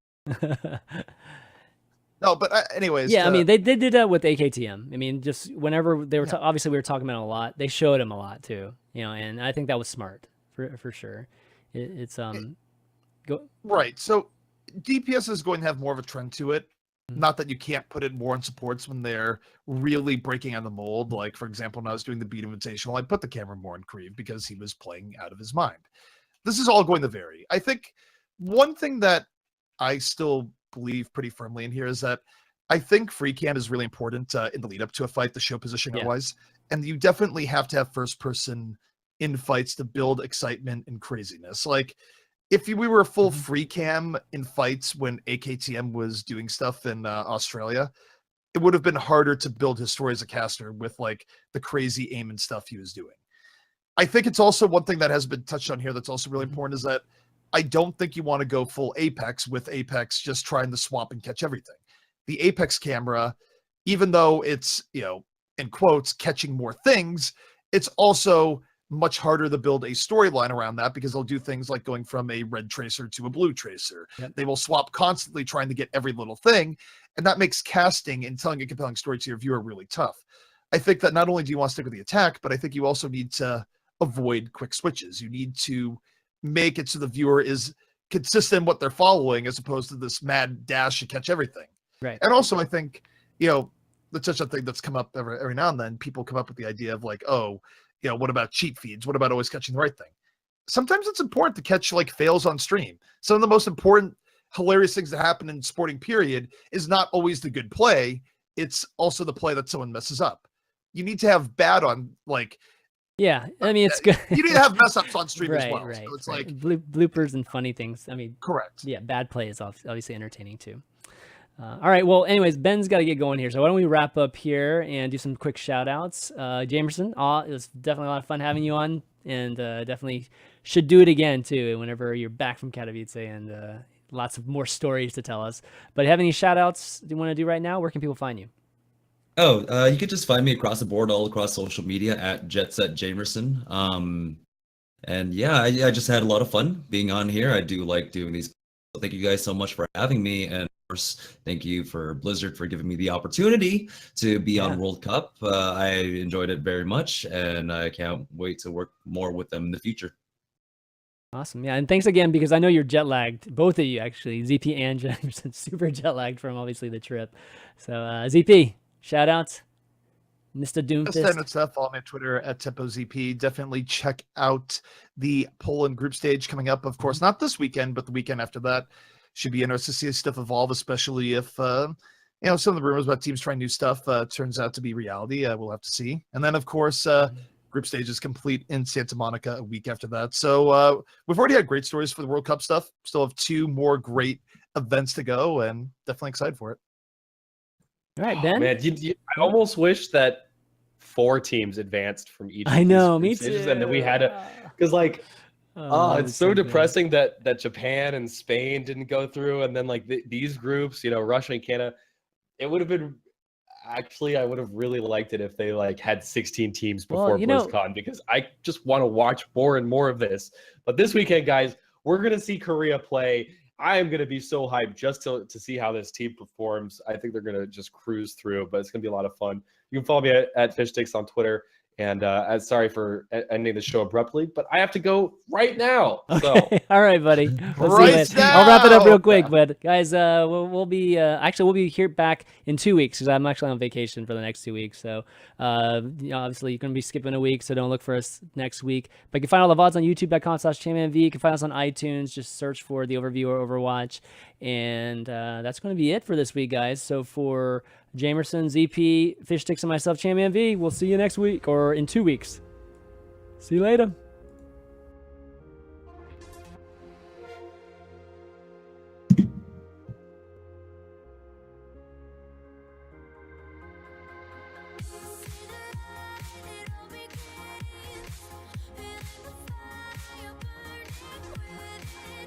No, but anyways. Yeah, I mean, they did that with AKTM. I mean, just whenever they were, obviously we were talking about it a lot. They showed him a lot too, and I think that was smart for sure. It's Right. So DPS is going to have more of a trend to it. Not that you can't put it more in supports when they're really breaking on the mold. Like, for example, when I was doing the Beat Invitational, I put the camera more in Kareev because he was playing out of his mind. This is all going to vary. I think one thing that I still believe pretty firmly in here is that I think free cam is really important in the lead up to a fight, the show positioning-wise. And you definitely have to have first person in fights to build excitement and craziness. Like, if we were full free cam in fights when AKTM was doing stuff in Australia, it would have been harder to build his story as a caster with like the crazy aim and stuff he was doing. I think it's also one thing that has been touched on here that's also really important is that I don't think you want to go full Apex with Apex just trying to swap and catch everything. The Apex camera, even though it's, in quotes, catching more things, it's also much harder to build a storyline around that because they'll do things like going from a red tracer to a blue tracer. Yep. They will swap constantly trying to get every little thing. And that makes casting and telling a compelling story to your viewer really tough. I think that not only do you want to stick with the attack, but I think you also need to avoid quick switches. You need to make it so the viewer is consistent in what they're following as opposed to this mad dash to catch everything. Right. And also I think, the touchdown thing that's come up every now and then, people come up with the idea of like, what about cheat feeds? What about always catching the right thing? Sometimes it's important to catch like fails on stream. Some of the most important, hilarious things that happen in sporting period is not always the good play. It's also the play that someone messes up. You need to have bad on like. Yeah, I mean, it's good. You need to have mess ups on stream as well. Right. So it's like bloopers and funny things. I mean, correct. Yeah, bad play is obviously entertaining too. All right. Well, anyways, Ben's got to get going here. So why don't we wrap up here and do some quick shout outs. Jameson, it was definitely a lot of fun having you on, and definitely should do it again too whenever you're back from Katowice, and lots of more stories to tell us. But have any shout outs you want to do right now? Where can people find you? You could just find me across the board, all across social media at JetSetJamerson. And yeah, I just had a lot of fun being on here. I do like doing these. So thank you guys so much for having me. And of course, thank you for Blizzard for giving me the opportunity to be on World Cup. I enjoyed it very much, and I can't wait to work more with them in the future. Awesome. Yeah, and thanks again because I know you're jet lagged. Both of you actually, ZP and Jameson, super jet lagged from obviously the trip. So ZP, shout outs. Mr. Doomfist. Follow me on Twitter at TempoZP. Definitely check out the Poland group stage coming up. Of course, not this weekend, but the weekend after that. Should be interesting to see stuff evolve, especially if some of the rumors about teams trying new stuff turns out to be reality. We'll have to see. And then, of course, group stage is complete in Santa Monica a week after that. So we've already had great stories for the World Cup stuff. Still have 2 more great events to go, and definitely excited for it. All right, Ben. Man, I almost wish that 4 teams advanced from each. I know, me too. And then we had because it's so depressing that Japan and Spain didn't go through, and then these groups, Russia and Canada. It would have been I would have really liked it if they had 16 teams before BlizzCon, because I just want to watch more and more of this. But this weekend, guys, we're gonna see Korea play. I am going to be so hyped just to see how this team performs. I think they're going to just cruise through, but it's going to be a lot of fun. You can follow me at Fishstix on Twitter. And sorry for ending the show abruptly, but I have to go right now. So. Okay. All right, buddy. Right now. I'll wrap it up real quick, but guys, we'll be here back in 2 weeks because I'm actually on vacation for the next 2 weeks. So obviously you're going to be skipping a week, so don't look for us next week. But you can find all the VODs on youtube.com/ChanManV. You can find us on iTunes. Just search for the Overview or Overwatch. And that's going to be it for this week, guys. So for Jamerson, ZP, Fishstix, and myself, ChanManV, we'll see you next week or in 2 weeks. See you later.